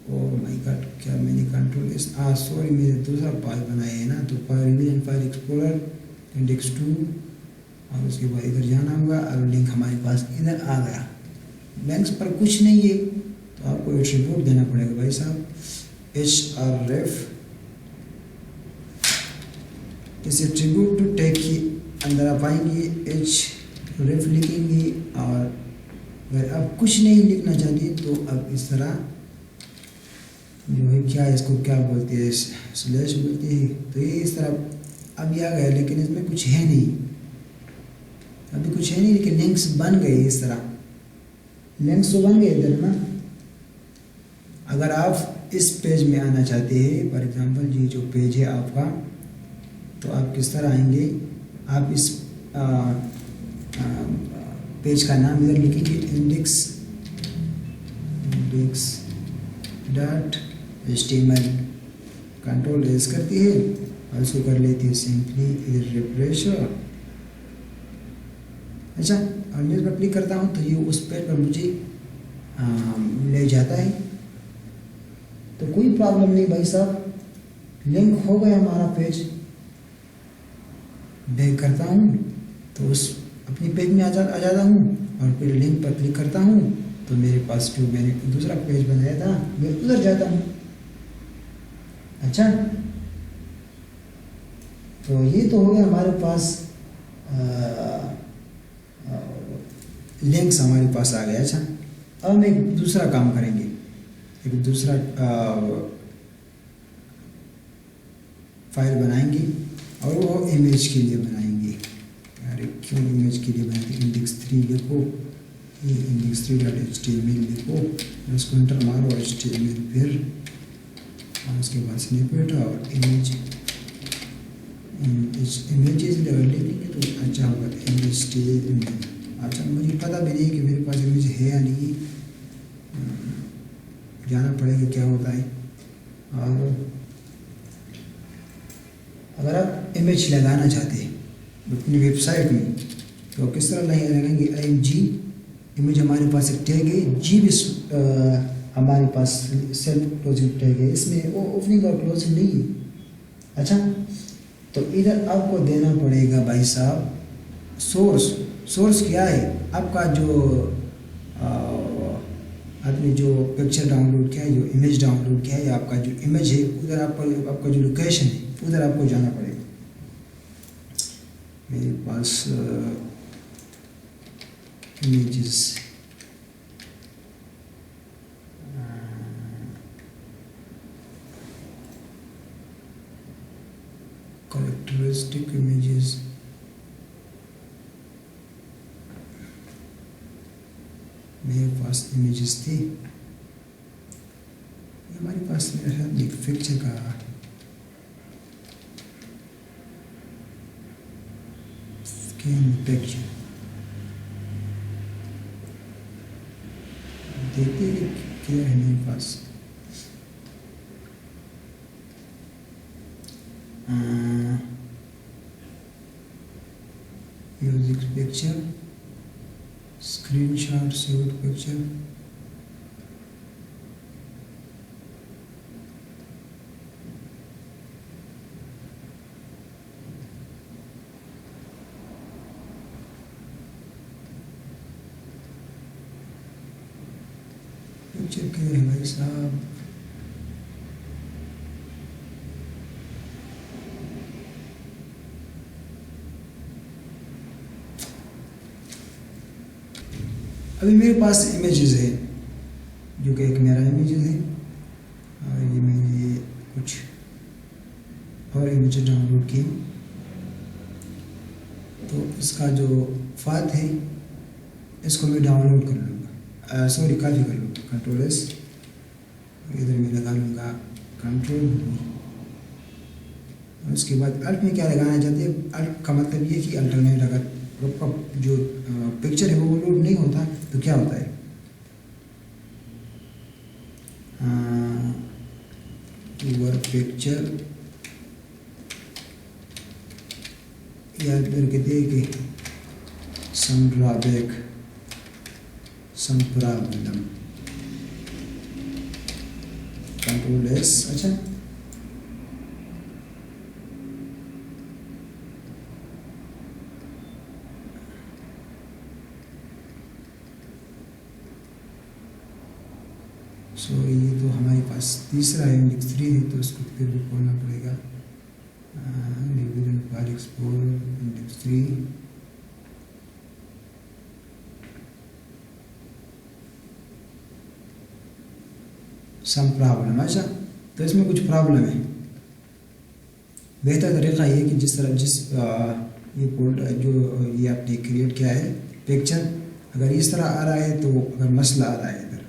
S1: ओह माय गॉड, क्या मैंने कंट्रोल एस, सॉरी मैंने दूसरा फाइल बनाया है ना। तो फाइल फाइल एक्सप्लोरर index2 और उसके बाद इधर जाना होगा और लिंक हमारे पास इधर आ गया। लिंक्स पर कुछ नहीं है तो आपको एट्रीब्यूट देना पड़ेगा भाई साहब, href। इस एट्रीब्यूट टू टैग के अंदर आप आएंगे, href लिखेंगे, और अगर आप कुछ नहीं लिखना चाहते तो आप इस तरह जो है, क्या इसको क्या बोलते हैं, स्लैश बोलते हैं। तो ये इस तरह अभी आ गया, लेकिन इसमें कुछ है नहीं, अभी कुछ है नहीं, लेकिन लिंक्स बन गए। इस तरह लिंक्स तो बन गए इधर ना। अगर आप इस पेज में आना चाहते हैं, फॉर एग्जांपल ये जो पेज है आपका, तो आप किस तरह आएंगे? आप इस पेज का नाम इधर लिखेंगे index dot HTML। Control S करती है और इसको कर लेती है सिंपली इधर रिफ्रेश। अच्छा, और मैं पर क्लिक करता हूँ तो ये उस पेज पर मुझे ले जाता है। तो कोई प्रॉब्लम नहीं भाई साहब, लिंक हो गया हमारा पेज। बैक करता हूँ तो उस अपनी पेज में आ जाता हूँ और फिर लिंक पर क्लिक करता हूँ तो मेरे पास जो मैंने दूसरा पेज बनाया था मैं उधर जाता हूँ। अच्छा, तो ये तो हो गया हमारे पास लिंक्स हमारे पास आ गया। अच्छा, अब हम एक दूसरा काम करेंगे, एक दूसरा फाइल बनाएंगे और वो इमेज के लिए बनाएंगे। अरे क्यों इमेज के लिए बनाते? index3 लिखो, ये index3.html लिखो, उसको एंटर मारो और HTML फिर और उसके बाद स्निपेट और इमेजेस लेवल लिखेंगे तो अच्छा होगा। HTML, अच्छा मुझे पता भी नहीं कि मेरे पास इमेज है या नहीं, जाना पड़ेगा क्या होता है। और अगर आप इमेज लगाना चाहते हैं अपनी वेबसाइट में तो किस तरह लगाएंगे? img इमेज हमारे पास एक टैग है, जी भी हमारे पास सेल्फ क्लोजिंग टैग है, इसमें वो ओपनिंग और क्लोजिंग नहीं है। अच्छा, तो इधर आपको देना पड़ेगा भाई साहब सोर्स क्या है आपका? जो आपने जो पिक्चर डाउनलोड किया है, जो इमेज डाउनलोड किया है, आपका जो इमेज है उधर आपका जो लोकेशन है उधर आपको जाना पड़ेगा। मेरे पास इमेजेस कैरेक्टरिस्टिक इमेजेस, मेरे पास इमेजेस थी, हमारे पास एक पिक्चर का पिक्चर देखते हैं क्या है मेरे पास। Music picture, screenshot saved picture, picture क्या है भाई साहब? अभी मेरे पास इमेजेस है जो कि एक मेरा इमेजेस है और ये मैंने कुछ और इमेजेस डाउनलोड किए। तो इसका जो फाइल है इसको मैं डाउनलोड कर लूँगा, सॉरी कॉपी कर लूँगा, कंट्रोल एस, इधर मैं लगा लूँगा कंट्रोल। उसके बाद अल्ट में क्या लगाना चाहते हैं? अल्ट का मतलब ये कि अल्टरनेट, अगर आपका जो पिक्चर है वो लोड नहीं होता तो क्या होता है? यूर पिक्चर या इधर के दे के some drawback, some problem, control S. अच्छा, सो ये तो हमारे पास तीसरा है, index3 है, तो इसको फिर भी खोलना पड़ेगा। Revision file explore index3, some problem. अच्छा, तो इसमें कुछ प्रॉब्लम है। बेहतर तरीका ये कि जिस ये फोल्डर जो ये आपने क्रिएट किया है पिक्चर, अगर इस तरह आ रहा है तो अगर मसला आ रहा है इधर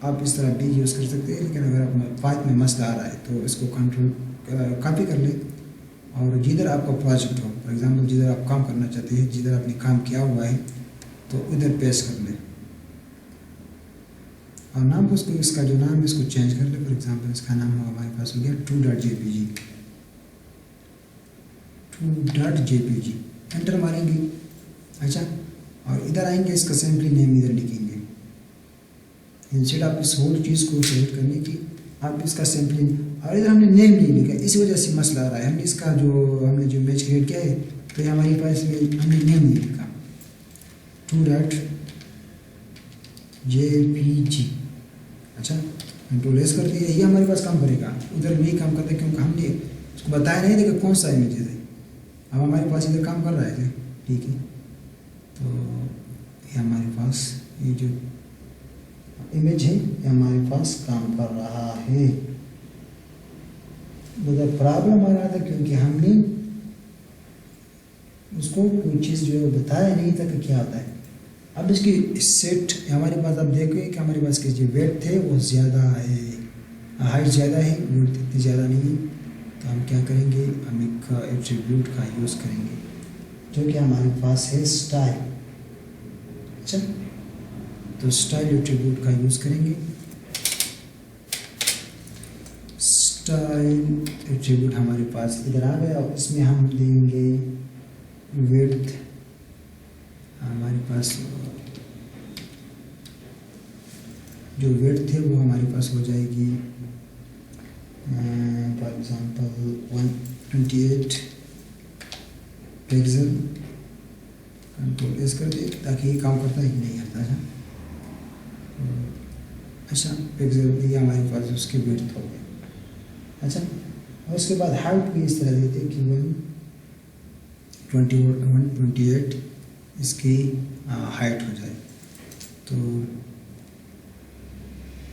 S1: आप इस तरह भी यूज़ कर सकते हैं, लेकिन अगर आप फाइल में मसला आ रहा है तो इसको कंट्रोल कॉपी कर लें और जिधर आपका प्रोजेक्ट हो, फॉर एग्जांपल जिधर आप काम करना चाहते हैं, जिधर आपने काम किया हुआ है, तो इधर पेस्ट कर ले और नाम को उसको इसका जो नाम है इसको चेंज कर ले। फॉर एग्जांपल इसका नाम हमारे पास हो गया 2.jpg 2.jpg। एंटर मारेंगे। अच्छा, और इधर आएंगे, इसका सिंपली नेम इधर लिखेंगे। इंस्टेड आप इस होल चीज़ को सेलेक्ट करने की आप इसका सिंपली, और इधर हमने नेम नहीं लिखा, इसी वजह से मसला आ रहा है। हमने इसका हमने जो इमेज क्रिएट किया है तो ये हमारे पास में हमने नेम नहीं लिखा 2.jpg। अच्छा, कंट्रोल एस कर दिया, ये हमारे पास काम करेगा, उधर नहीं काम करता क्योंकि हमने उसको बताया नहीं था कि कौन सा इमेज है। अब हमारे पास इधर काम कर रहा है, ठीक है। तो ये हमारे पास ये जो इमेज है ये हमारे पास काम कर रहा है। उधर प्रॉब्लम आ रहा था क्योंकि हमने उसको कोई चीज़ जो है बताया नहीं था कि क्या होता है। अब इसकी सेट हमारे पास, अब देखिए कि हमारे पास की जो वेट थे वो ज़्यादा है, हाइट ज़्यादा है, वेट इतनी ज़्यादा नहीं है। तो हम क्या करेंगे, हम एक एट्रीब्यूट का यूज़ करेंगे जो कि हमारे पास है स्टाइल। अच्छा, तो स्टाइल एट्रीब्यूट का यूज़ करेंगे। स्टाइल एट्रीब्यूट हमारे पास इधर आ गया और इसमें हम देंगे विड्थ। हमारे पास जो विड्थ है वो हमारे पास हो जाएगी for example 128 pixel. Control S कर दे ताकि ये काम करता है कि नहीं करता है। अच्छा, पिक्सल ये हमारे पास उसकी विड्थ हो गई। अच्छा, और उसके बाद हाइट भी इस तरह देते हैं कि 128 इसकी हाइट हो जाए। तो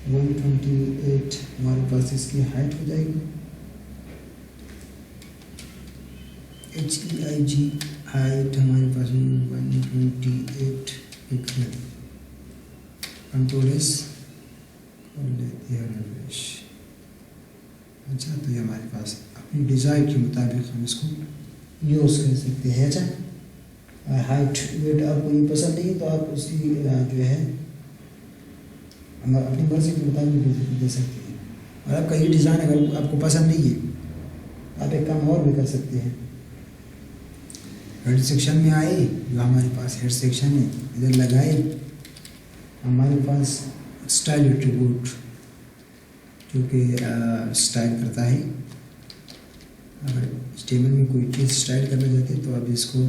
S1: 128 हमारे पास इसकी हाइट हो जाएगी। HEIG हाइट हमारे पास 128 पिक्सल। कंट्रोल एस कर लेते हैं रिफ्रेश। अच्छा, तो ये हमारे पास अपनी डिज़ायर के मुताबिक हम इसको यूज़ कर सकते हैं। अच्छा, हाइट वेट आपको ये पसंद नहीं तो आप उसकी जो है अपनी मर्जी के मुताबिक दे सकते हैं। और आपका ये डिज़ाइन अगर आपको पसंद नहीं है आप एक काम और भी कर सकते हैं। हेड सेक्शन में आए, जो हमारे पास हेड सेक्शन है इधर लगाए, हमारे पास स्टाइल एट्रीब्यूट जो कि स्टाइल करता है। अगर टेबल में कोई चीज़ स्टाइल करना चाहते हैं तो आप इसको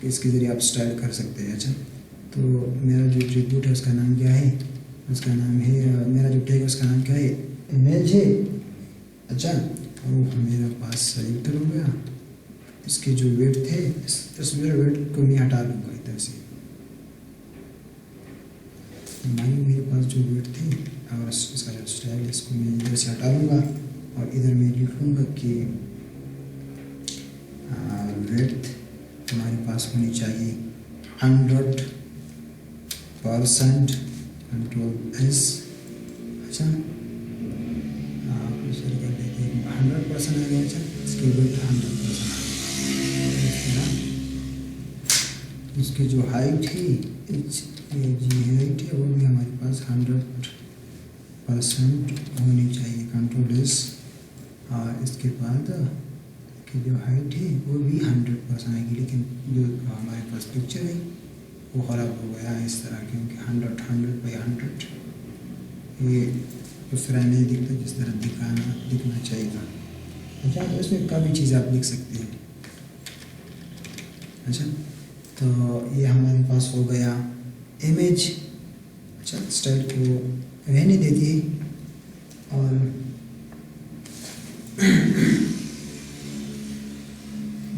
S1: इसके ज़रिए आप स्टाइल कर सकते हैं। अच्छा, तो मेरा जो एट्रीब्यूट है उसका नाम क्या है, उसका नाम है, मेरा जो टैग है उसका नाम क्या है, इमेज है। अच्छा, और मेरा पास सेलेक्ट हो गया। इसके जो वेट थे, इस वेट को मैं हटा लूँगा इधर से। मेरे पास जो वेट थे और इसका जो स्टाइल है इसको मैं इधर से हटा लूँगा और इधर मैं लिखूँगा कि वेट हमारे पास होनी चाहिए 100%। Control S. अच्छा, सॉरी कर लेते हैं 100% आ गया। अच्छा, इसकी वेट 100%। इसकी जो हाइट है हाइट है वो भी हमारे पास 100% होनी चाहिए। Control S. और इसके बाद की जो हाइट है वो भी 100% आएगी, लेकिन जो हमारे पास पिक्चर है वो ख़राब हो गया है इस तरह, क्योंकि 100/100 ये उस तरह नहीं दिखता जिस तरह दिखना चाहिए था। अच्छा, तो इसमें काफ़ी चीज़ आप लिख सकते हैं। अच्छा, तो ये हमारे पास हो गया इमेज। अच्छा, स्टाइल को रहने देती है और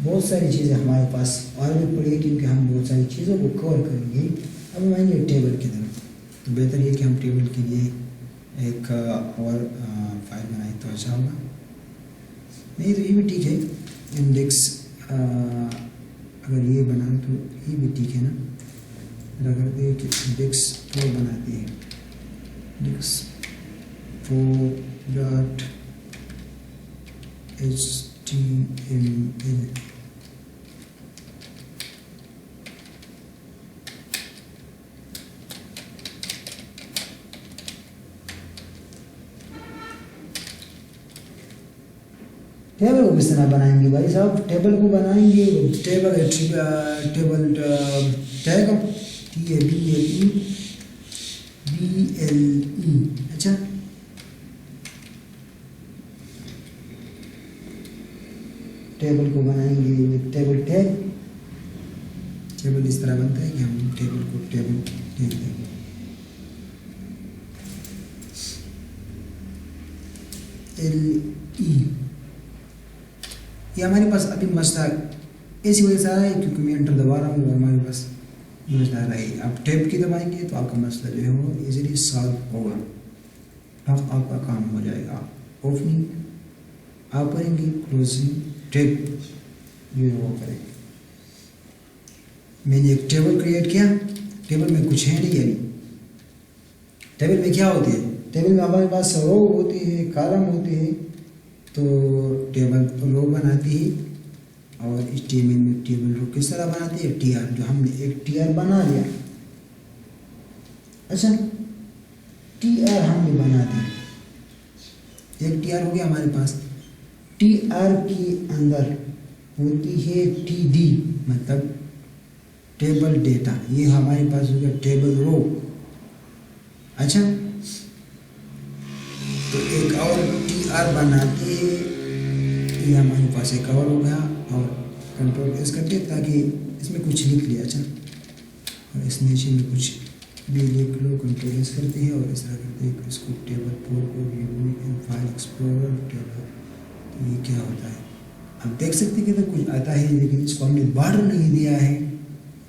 S1: बहुत सारी चीज़ें हमारे पास और भी पड़ी है क्योंकि हम बहुत सारी चीज़ों को कवर करेंगे। अब हम आएंगे टेबल की तरफ, तो बेहतर ये कि हम टेबल के लिए एक और फाइल बनाए तो अच्छा होगा। नहीं तो ये भी ठीक है, इंडेक्स अगर ये बनाए तो ये भी ठीक है ना। अगर एक इंडेक्स 4 बनाते हैं, इंडेक्स 4.html टेबल को किस तरह बनाएंगे भाई साहब? टेबल को बनाएंगे, टेबल टेबल टैग TABLE, अच्छा टेबल को बनाएंगे टेबल टैग। टेबल इस तरह बनता है कि हम टेबल को टेबल टैग देंगे। LE ये हमारे पास अभी मसला ऐसी वजह से आ रहा है क्योंकि मैं एंटर दबा रहा हूँ और हमारे पास मसला आ रहा है। आप टैब की दबाएंगे तो आपका मसला जो है वो इजीली सॉल्व होगा, अब आपका काम हो जाएगा। ओपनिंग आप करेंगे, क्लोजिंग टैब ये वो करेंगे। मैंने एक टेबल क्रिएट किया, टेबल में कुछ है नहीं, यानी टेबल में क्या होती है? टेबल में हमारे पास रो होती है, कॉलम होती है, तो टेबल रो बनाती है। और इस टेबल में टेबल रो किस तरह बनाती है? TR, जो हमने एक TR बना लिया। अच्छा TR हमने बना दिया, एक TR हो गया हमारे पास। TR के अंदर होती है TD, मतलब टेबल डेटा, ये हमारे पास हो गया टेबल रो। अच्छा तो एक और TR बनाते हैं, ये हमारे पास एक और हो गया। और कंट्रोल प्रेस करते हैं ताकि इसमें कुछ लिख लिया। अच्छा और इस नीचे में कुछ भी लिख लो, कंट्रोल प्रेस करते हैं और इस तरह करते हैं इसको टेबल प्रो को view in file explorer table. तो ये क्या होता है आप देख सकते हैं कि तो कुछ आता है, लेकिन इसको हमने बॉर्डर नहीं दिया है।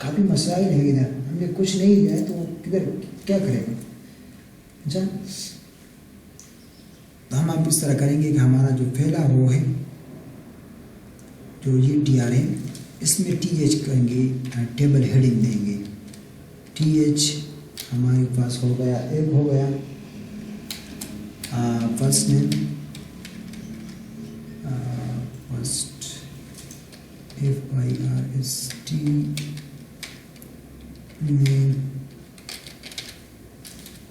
S1: काफ़ी मसाइल है इधर, हमने कुछ नहीं दिया है तो किधर क्या करेंगे? अच्छा तो हम आप इस तरह करेंगे कि हमारा जो फैला रो है, जो ये TR है, इसमें TH करेंगे, टेबल हेडिंग देंगे। TH हमारे पास हो गया, एक हो गया first name, first FIRST name,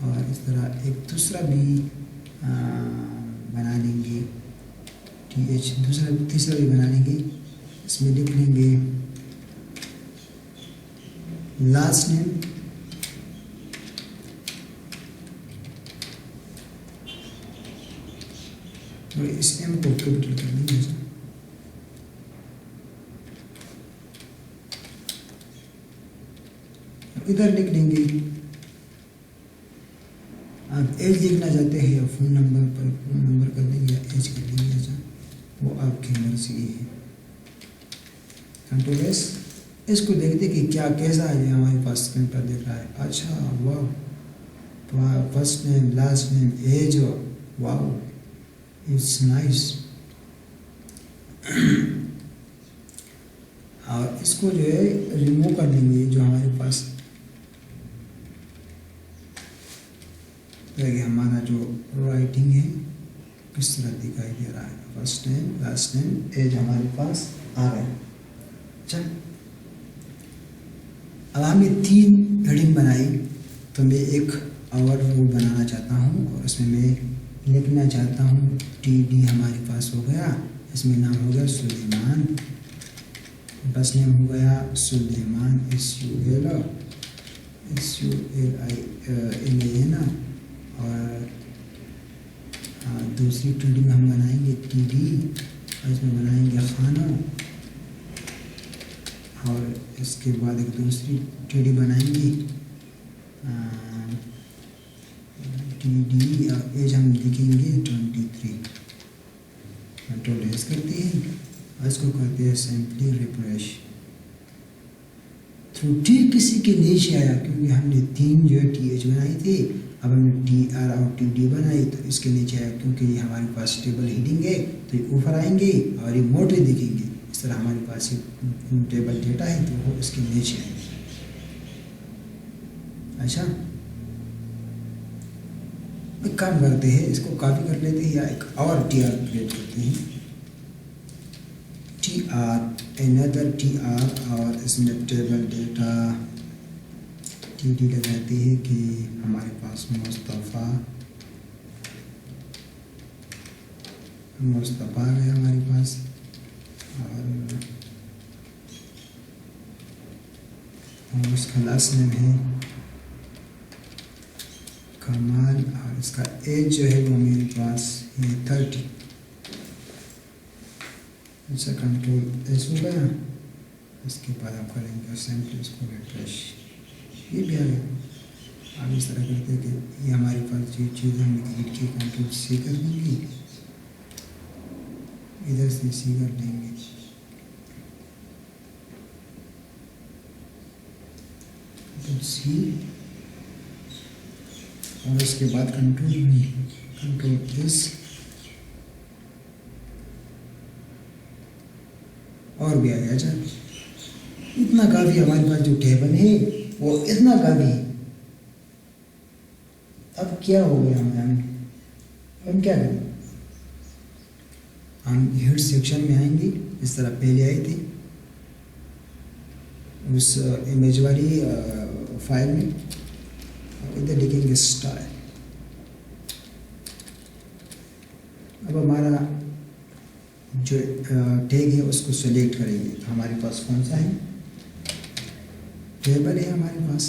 S1: और इस तरह एक दूसरा भी बना लेंगे TH, तीसरा भी बना लेंगे। इसमें लिख लेंगे लास्ट नेम, और इस M को कैपिटल कर लेंगे। इधर लिख लेंगे, आप एज लिखना चाहते हैं या फ़ोन नंबर पर फ़ोन नंबर कर देंगे या एज कर देंगे। अच्छा वो आपकी मर्जी है। कंट्रोल एस, इसको देखते कि क्या कैसा है हमारे पास स्क्रीन पर दिख रहा है। अच्छा वाह, first name last name age, वाह इट्स नाइस। और इसको जो है रिमूव कर देंगे, जो हमारे पास कि हमारा जो राइटिंग है किस तरह दिखाई दे रहा है। First name last name age हमारे पास आ गया। अच्छा अब हमने 3 हेडिंग बनाई, तो मैं एक और वो बनाना चाहता हूँ और उसमें मैं लिखना चाहता हूँ TD हमारे पास हो गया, इसमें नाम हो गया सुलेमान, फर्स्ट नेम हो गया सुलेमान SULIMAN, और दूसरी TD में हम बनाएंगे TD, और इसमें बनाएंगे खाना, और इसके बाद एक दूसरी TD बनाएंगे TD, और एज हम लिखेंगे 23। कंट्रोल एस करते हैं और इसको करते हैं सिंपली रिफ्रेश। त्रुटि किसी के नीचे आया क्योंकि हमने 3 जो है TH बनाई थी, अब हमने TR और TD बनाई तो इसके नीचे आया क्योंकि ये हमारे पास टेबल हेडिंग है, तो ये ऊपर आएंगे और ये मोटे दिखेंगे। इस तरह हमारे पास ये टेबल डेटा है तो वो इसके नीचे आएंगे। अच्छा एक काम करते हैं, इसको कॉपी कर लेते हैं या एक और TR क्रिएट करते हैं, TR another TR, और इसमें टेबल डेटा TD लगाते हैं कि हमारे पास मुस्तफ़ा मुस्तफ़ा आ गया हमारे पास, और उसका लास्ट नेम है कमाल, और इसका एज जो है वो मेरे पास ये 30। अच्छा, कंट्रोल एस हो गया। इसके बाद आप करेंगे सिंपली इसको रिफ्रेश, ये भी आ गया। अब इस तरह करते हैं कि ये हमारे पास जो चीज़ हमने क्रिएट की, कंट्रोल सी कर देंगे, इधर से सी कर देंगे, कंट्रोल सी, और उसके बाद कंट्रोल एस, और भी आ गया। अच्छा, इतना काफ़ी हमारे पास जो टेबल है वो इतना काफ़ी है। अब क्या हो गया, हम क्या करें, हम हेड सेक्शन में आएंगे, इस तरह पहले आए थे उस इमेज वाली फाइल में, इधर लिखेंगे स्टाइल। अब हमारा जो टैग है उसको सेलेक्ट करेंगे, तो हमारे पास कौन सा है, टेबल है हमारे पास।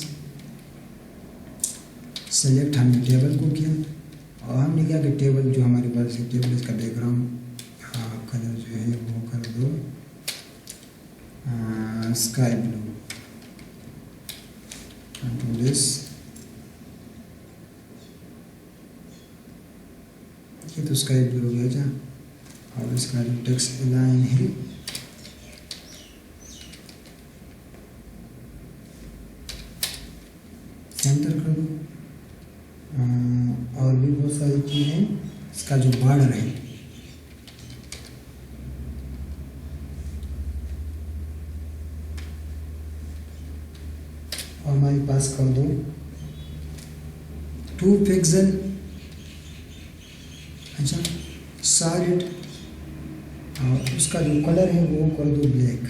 S1: सेलेक्ट हमने टेबल को किया, और हमने क्या कि टेबल जो हमारे पास है टेबल, इसका बैकग्राउंड कलर जो है वो कर दो स्काई ब्लू, कंट्रोल एस, ये तो स्काई ब्लू हो गया जा। और इसका जो टेक्स्ट लाइन है सेंटर कर दो, और भी बहुत सारी चीज़ें हैं। इसका जो बॉर्डर है और हमारे पास कर दो 2 पिक्सल। अच्छा, सॉलिड, और उसका जो कलर है वो कर दो ब्लैक,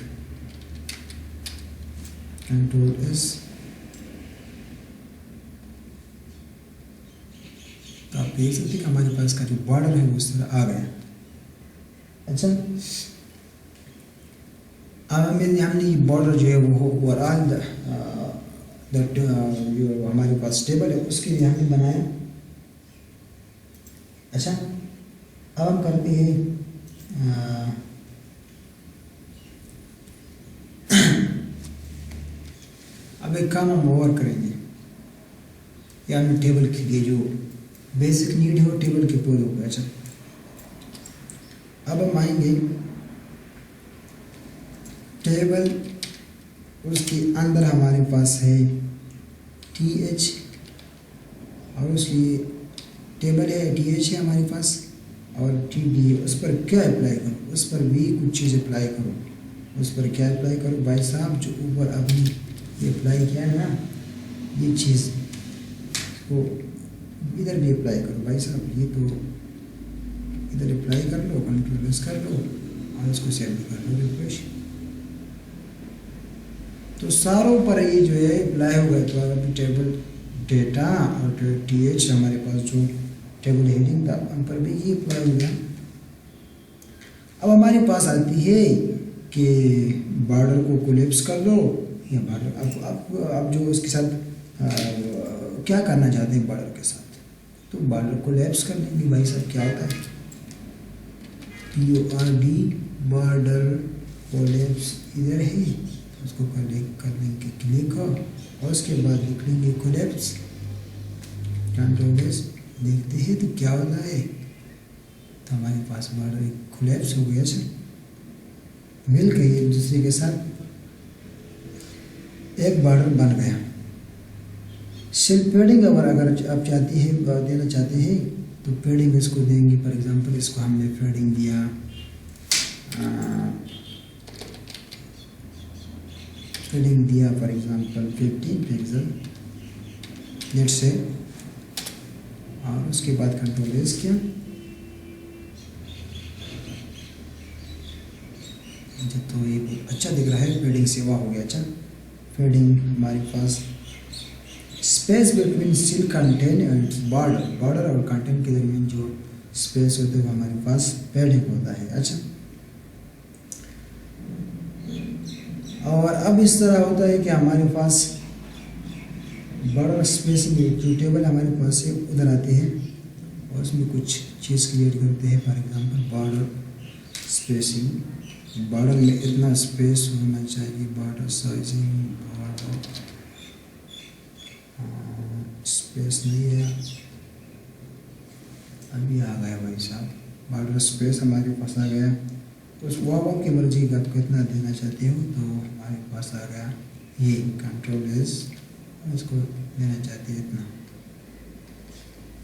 S1: कंट्रोल एस। तो आप देख सकते हैं कि हमारे पास का जो बॉर्डर है वो इस तरह आ गया। अच्छा, अब हमने ये बॉर्डर जो है वो ओवरऑल जो हमारे पास टेबल है उसके लिए हमने बनाया। अच्छा, अब हम करते हैं अब एक काम हम और करेंगे, या हमने टेबल के लिए जो बेसिक नीड है वो टेबल के पूरे हो गए। अच्छा, अब हम आएंगे टेबल, उसके अंदर हमारे पास है TH, और उसकी टेबल है TH है हमारे पास, और TD है। उस पर क्या अप्लाई करो, उस पर भी कुछ चीज़ अप्लाई करो। उस पर क्या अप्लाई करो भाई साहब, जो ऊपर अभी ये अप्लाई किया है ना, ये चीज़ को इधर भी अप्लाई करो भाई साहब। ये तो इधर अप्लाई कर लो, कंट्रोल एस कर लो, और इसको सेव भी कर लो, रिफ्रेश। तो सारों पर ये जो है अप्लाई हो गया। तो अगर टेबल डेटा और TH हमारे पास जो टेबल हेडिंग था उन पर भी ये अप्लाई हो गया। अब हमारे पास आती है कि बॉर्डर को कोलैप्स कर लो, या बॉर्डर अब जो उसके साथ क्या करना चाहते हैं बॉर्डर के साथ, तो बॉर्डर कोलैप्स कर लेंगे भाई साहब। क्या होता है PORD, बॉर्डर कोलैप्स इधर है, उसको कर लेंगे क्लिक, और उसके बाद लिख लेंगे कोलैप्स, कंट्रोल एस। देखते हैं तो क्या होता है, तो हमारे पास बॉर्डर कोलैप्स हो गया, मिल गई एक दूसरे के साथ, एक बॉर्डर बन गया। सेल्फ पेडिंग अगर आप चाहते हैं देना चाहते हैं तो पेडिंग इसको देंगे। फॉर एग्जांपल इसको हमने पेडिंग दिया for example 15 pixel let's say, और उसके बाद कंट्रोल एस किया। तो ये अच्छा दिख रहा है, पेडिंग सेवा हो गया। अच्छा, पेडिंग हमारे पास space between still content and border और कंटेंट के दरमियान जो स्पेस होते हुए हमारे पास पैडिंग होता है। अच्छा, और अब इस तरह होता है कि हमारे पास बड़ा स्पेसिंग जो टेबल हमारे पास से उधर आते हैं और उसमें कुछ चीज़ क्रिएट करते हैं। For example border spacing, border में इतना स्पेस होना चाहिए, बॉर्डर साइजिंग, बॉर्डर स्पेस नहीं है, अभी आ गया भाई साहब, बॉर्डर स्पेस हमारे पास आ गया। तो उस वो की मर्जी का आप कितना देना चाहते हो, तो हमारे पास आ गया ये कंट्रोल एस, इसको देना चाहते हैं इतना।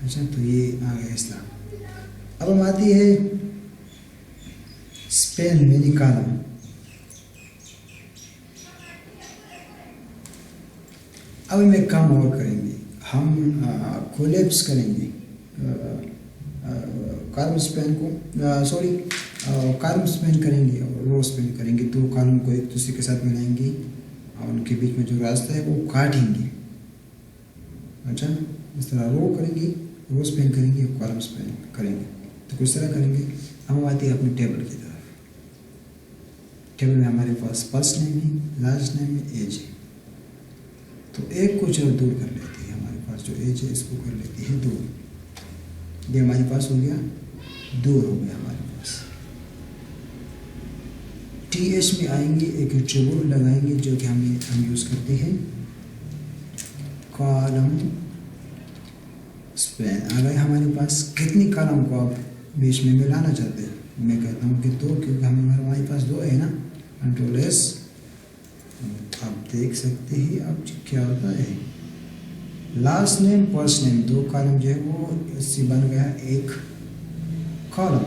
S1: अच्छा, तो ये आ गया इस तरह। अब हम आती है स्पेन मेनी कॉलम। अब हम एक काम और करेंगे, हम कोलैप्स करेंगे कॉलम स्पेन को, सॉरी कॉलम स्पेन करेंगे और रो स्पेन करेंगे। दो कॉलम को एक दूसरे के साथ मिलाएंगे और उनके बीच में जो रास्ता है वो काटेंगे। अच्छा, इस तरह रो करेंगे, रो स्पेन करेंगे, कॉलम स्पेन करेंगे। तो किस तरह करेंगे, हम आते हैं अपनी टेबल की तरफ। टेबल में हमारे पास फर्स्ट नेम है, लास्ट नेम है, एज है। तो एक को चलो दूर कर लेते हैं, हमारे पास जो एज है इसको कर लेते हैं दूर। ये हमारे पास हो गया, दूर हो गया हमारे पास। टी एच में आएंगे, एक ट्रिब्यूट लगाएंगे जो कि हम यूज़ करते हैं, कॉलम स्पेन आ गए हमारे पास। कितनी कॉलम को आप बीच में मिलाना चाहते हैं, मैं कहता हूँ कि दो, क्योंकि हमारे पास दो है ना। कंट्रोल एस, आप देख सकते हैं अब क्या होता है, लास्ट नेम फर्स्ट नेम दो कॉलम जो है वो इससे बन गया एक कॉलम।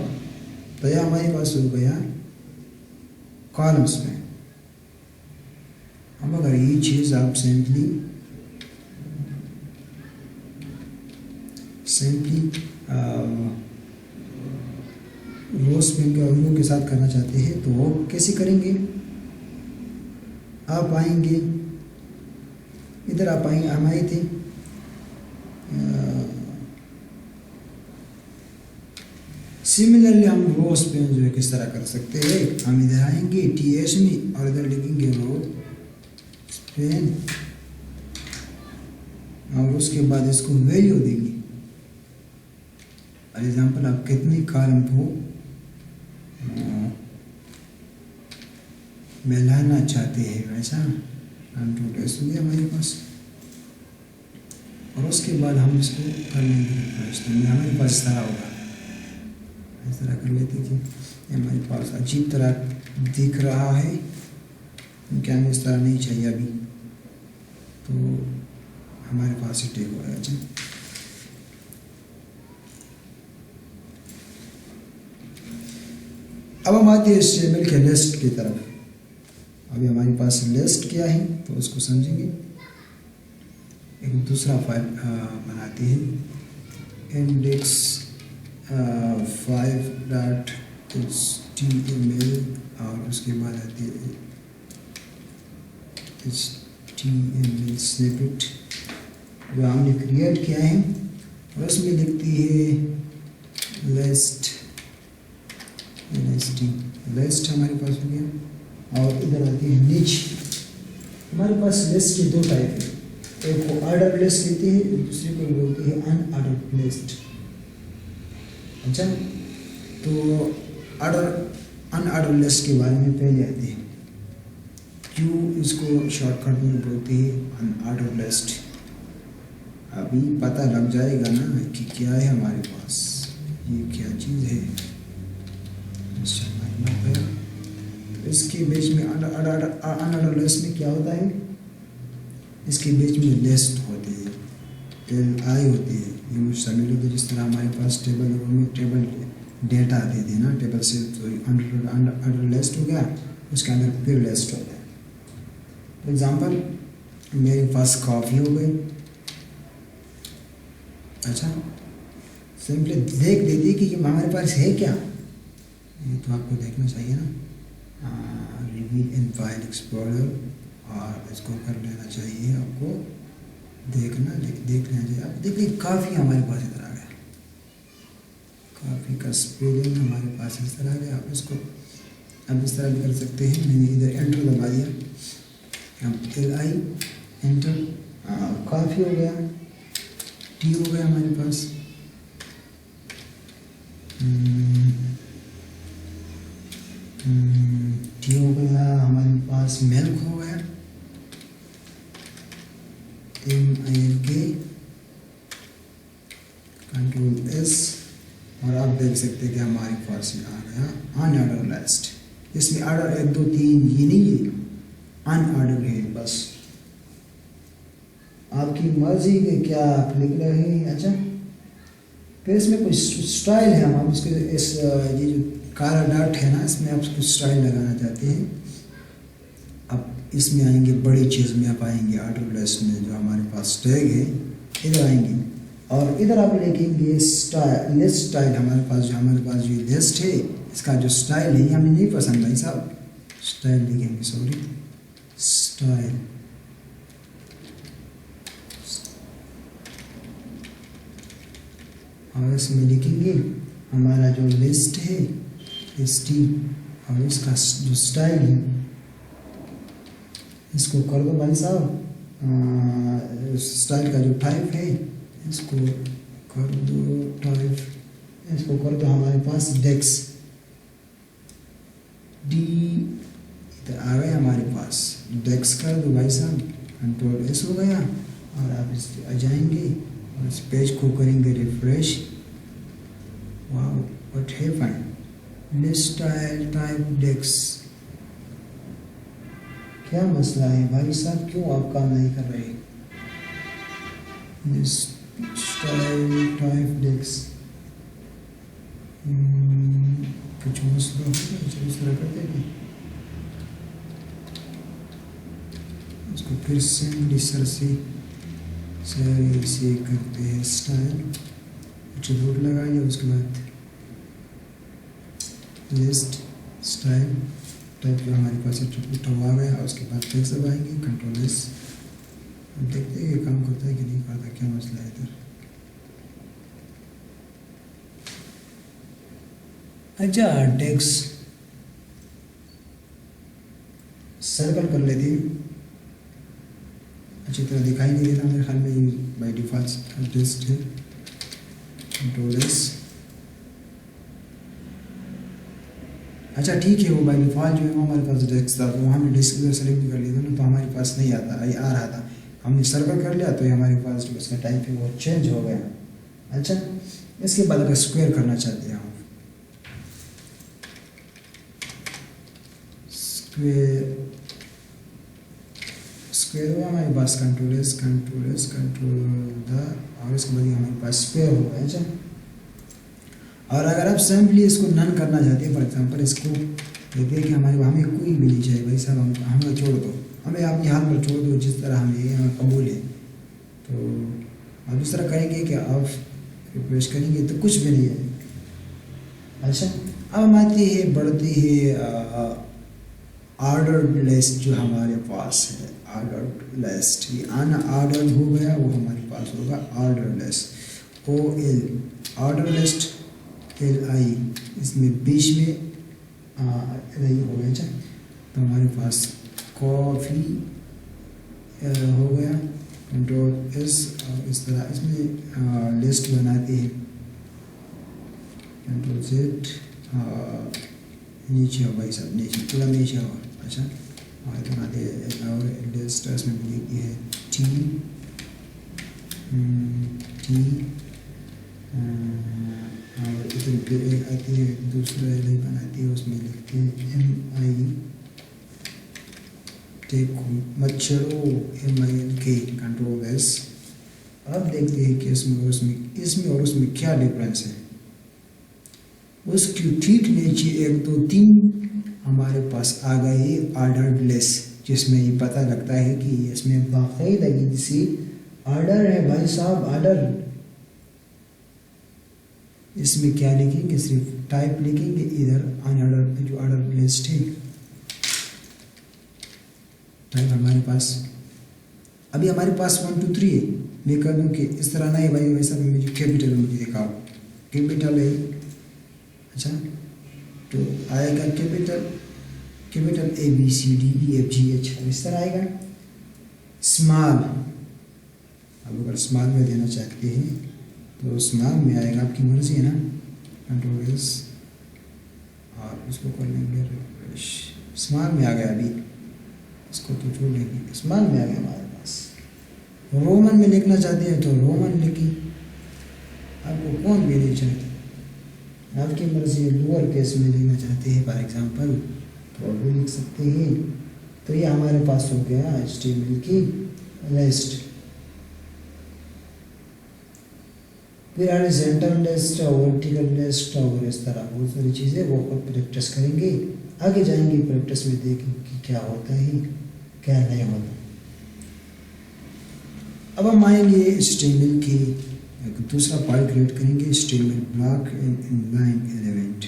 S1: तो यह हमारे पास हो गया कॉलम्स में। अब अगर ये चीज़ आप सिंपली रो स्पेन के रो के साथ करना चाहते हैं तो वो कैसे करेंगे, आप आएंगे इधर, आप आएंगे, हम आए थे सिमिलरली हम रो स्पेन जो है किस तरह कर सकते हैं, हम इधर आएंगे टी एच में और इधर लिखेंगे रो स्पेन और उसके बाद इसको वैल्यू देंगे। फॉर एग्जाम्पल आप कितनी कॉलम को मिलाना चाहते हैं वैसा कंट्रोल एस हो गया हमारे पास। और उसके बाद हम इसको कर लेंगे, हमारे पास इस तरह होगा, इस तरह कर लेते थे। ये हमारे पास अजीब तरह दिख रहा है क्योंकि हमें इस तरह नहीं चाहिए अभी, तो हमारे पास ही टेक हो रहा है। अब हम आते हैं इस टेबल के लिस्ट की तरफ। अभी हमारे पास लिस्ट क्या है तो उसको समझेंगे। एक दूसरा फाइल बनाते हैं, इंडेक्स 5.html और उसके बाद आती है html स्निपेट जो हमने क्रिएट किया है और उसमें लिखती है लिस्ट हमारे पास हो गया। और इधर आती है नीच। हमारे पास लिस्ट के दो टाइप है, एक को ऑर्डर लिस्ट कहती है, दूसरी को बोलती है अनऑर्डर्ड लिस्ट। अच्छा, तो अनऑर्डर्ड लिस्ट के बारे में पहले आते हैं, क्यों इसको शॉर्टकट में बोलते हैं अनऑर्डर्ड लिस्ट। अभी पता लग जाएगा ना कि क्या है हमारे पास, ये क्या चीज़ है। इसके बीच में अनऑर्डर्ड लिस्ट में क्या होता है, इसके बीच में लिस्ट होती है, LI होती है। ये मुझे शामिल होती है, जिस तरह हमारे पास टेबल में टेबल डेटा आते थे ना टेबल से, तो अंडर लिस्ट हो गया, उसके अंदर फिर लिस्ट हो गया। फॉर एग्जाम्पल मेरे पास कॉफ़ी हो गई। अच्छा, सिंपली देख लेती कि हमारे पास है क्या, ये तो आपको देखना चाहिए ना। रिव्यू इन फाइल एक्सप्लोरर और इसको कर लेना चाहिए आपको, देख लेना चाहिए। आप देखिए काफ़ी हमारे पास इधर आ गया, काफ़ी का स्पेलिंग हमारे पास इस तरह आ गया। आप इसको अब इस तरह भी कर सकते हैं। मैंने इधर एंटर दबा दिया, अब LI एंटर, काफ़ी हो गया। T हो गया हमारे पास, T हो गया हमारे पास। मिल्क हो गया, MILK, कंट्रोल S, और आप देख सकते हैं कि हमारे पास ये आ गया अनऑर्डर लिस्ट। इसमें ऑर्डर 1 2 3 ये नहीं है, अनऑर्डर है बस। आपकी मर्जी के क्या आप लिख रहे हैं। अच्छा, फिर इसमें कुछ स्टाइल है, हम इसके इस ये जो काला डॉट है ना, इसमें आप कुछ स्टाइल लगाना चाहते हैं। अब इसमें आएंगे, बड़ी चीज़ में आप आएंगे ऑर्डर लिस्ट में, जो हमारे पास टैग है इधर आएंगे, और इधर आप लिखेंगे स्टाइल, लिस्ट स्टाइल। हमारे पास जो लिस्ट है इसका जो स्टाइल है ये हमें नहीं पसंद भाई साहब, स्टाइल लिखेंगे, सॉरी स्टाइल। और इसमें लिखेंगे हमारा जो लिस्ट है ST, और इसका जो स्टाइल है इसको कर दो भाई साहब, स्टाइल का जो टाइप है इसको कर दो टाइप, इसको कर दो हमारे पास डेक्स, D इधर आ गया हमारे पास, डेक्स कर दो भाई साहब, कंट्रोल S हो गया। और आप इस आ जाएंगे और इस पेज को करेंगे refresh. Wow what happened, list style type डेक्स, क्या मसला है भाई साहब, क्यों आप काम नहीं कर रहे। लिस्ट स्टाइल टाइप डेक्स, कुछ मसला हो गया, इस तरह करते हैं इसको फिर से सर से करते हैं स्टाइल, कुछ रूट लगाइए, उसके बाद लिस्ट स्टाइल टाइप जो हमारे पास आ गया, उसके बाद फिर से आएंगे कंट्रोल S। देखते हैं ये काम करता है कि नहीं करता, क्या मसला है इधर। अच्छा, टेक्स्ट सर्कल कर लेते हैं, अच्छी तरह दिखाई नहीं देता मेरे ख्याल में, बाई डिफॉल्ट टेक्स्ट है, कंट्रोल S। अच्छा ठीक है, वो बाई डिफॉल्ट जो है वो हमारे पास टेक्स्ट था, तो हमने डिस्क सेलेक्ट भी कर लिया था ना, तो हमारे पास नहीं आता, ये आ रहा था, हमने सर्कल कर लिया तो ये हमारे पास जो इसका टाइप है वो चेंज हो गया। अच्छा, इसके बाद अगर स्क्वायर करना चाहते हैं हम, स्क्वायर हुआ हमारे पास, कंट्रोल S कंट्रोल द, और इसके बाद हमारे पास स्क्वायर हो गया। अच्छा, और अगर आप सिंपली इसको नन करना चाहते हैं, फॉर एग्जांपल इसको कहते हैं कि हमें कोई भी नहीं चाहिए भाई साहब, हमें छोड़ दो, हमें अपने हाथ पर छोड़ दो, जिस तरह हमें कबूल है, तो आप इस तरह करेंगे कि आप रिफ्रेश करेंगे तो कुछ भी नहीं है। अच्छा, अब हम आते हैं, बढ़ती है ऑर्डर्ड लिस्ट जो हमारे पास है, ऑर्डर्ड लिस्ट, ये अनऑर्डर्ड हो गया, वो हमारे पास होगा ordered list, OL order list, LI इसमें बीच में LI हो गया। अच्छा, तो हमारे पास कॉफ़ी हो गया, कंट्रोल S, और इस तरह इसमें लिस्ट बनाते हैं, कंट्रोल Z, नीचे हो भाई साहब, नीचे थोड़ा नीचे हो। अच्छा, और इधर आते हैं, और लिस्ट इसमें लिखी है T, और इधर आती है दूसरा LI बनाती है, उसमें लिखते हैं MI, देखो मच्छरों, MILK, कंट्रोल S। अब देखते हैं कि इसमें और उसमें क्या डिफरेंस है। उसकी ठीक नीचे 1 2 3 हमारे पास आ गई ऑर्डर्ड लिस्ट, जिसमें ये पता लगता है कि इसमें बाकायदगी से ऑर्डर है भाई साहब, ऑर्डर। इसमें क्या लिखेंगे, सिर्फ टाइप लिखेंगे, इधर अनऑर्डर जो ऑर्डर लिस्ट है टाइप हमारे पास, अभी हमारे पास 1 2 3 है। मैं कह दूँ कि इस तरह नहीं भाई, वैसा मुझे कैपिटल मुझे दिखाओ, कैपिटल है अच्छा, तो आएगा कैपिटल ABCDEFGH, इस तरह आएगा। स्मॉल, अब अगर स्मॉल में देना चाहते हैं तो स्मॉल में आएगा, आपकी मर्जी है ना। कंट्रोल एस और उसको कर लेंगे रिफ्रेश। स्मॉल में आ गया, अभी इसको तो छोड़ लेंगे, स्मॉल में आ गया हमारे पास। रोमन में लिखना चाहते हैं तो रोमन लिखिए, आपको कौन भी नहीं चाहते, आपकी मर्जी है। लोअर केस में लिखना चाहते हैं फॉर एग्जांपल तो भी लिख सकते हैं। तो ये हमारे पास हो गया HTML की लिस्ट। फिर हॉरिजॉन्टल लिस्ट और वर्टिकल लिस्ट और इस तरह बहुत सारी चीज़ें वो प्रैक्टिस करेंगे, आगे जाएंगे प्रैक्टिस में देखेंगे कि क्या होता है क्या नहीं होता। अब हम आएंगे HTML की एक दूसरा पार्ट क्रिएट करेंगे, HTML block and inline element.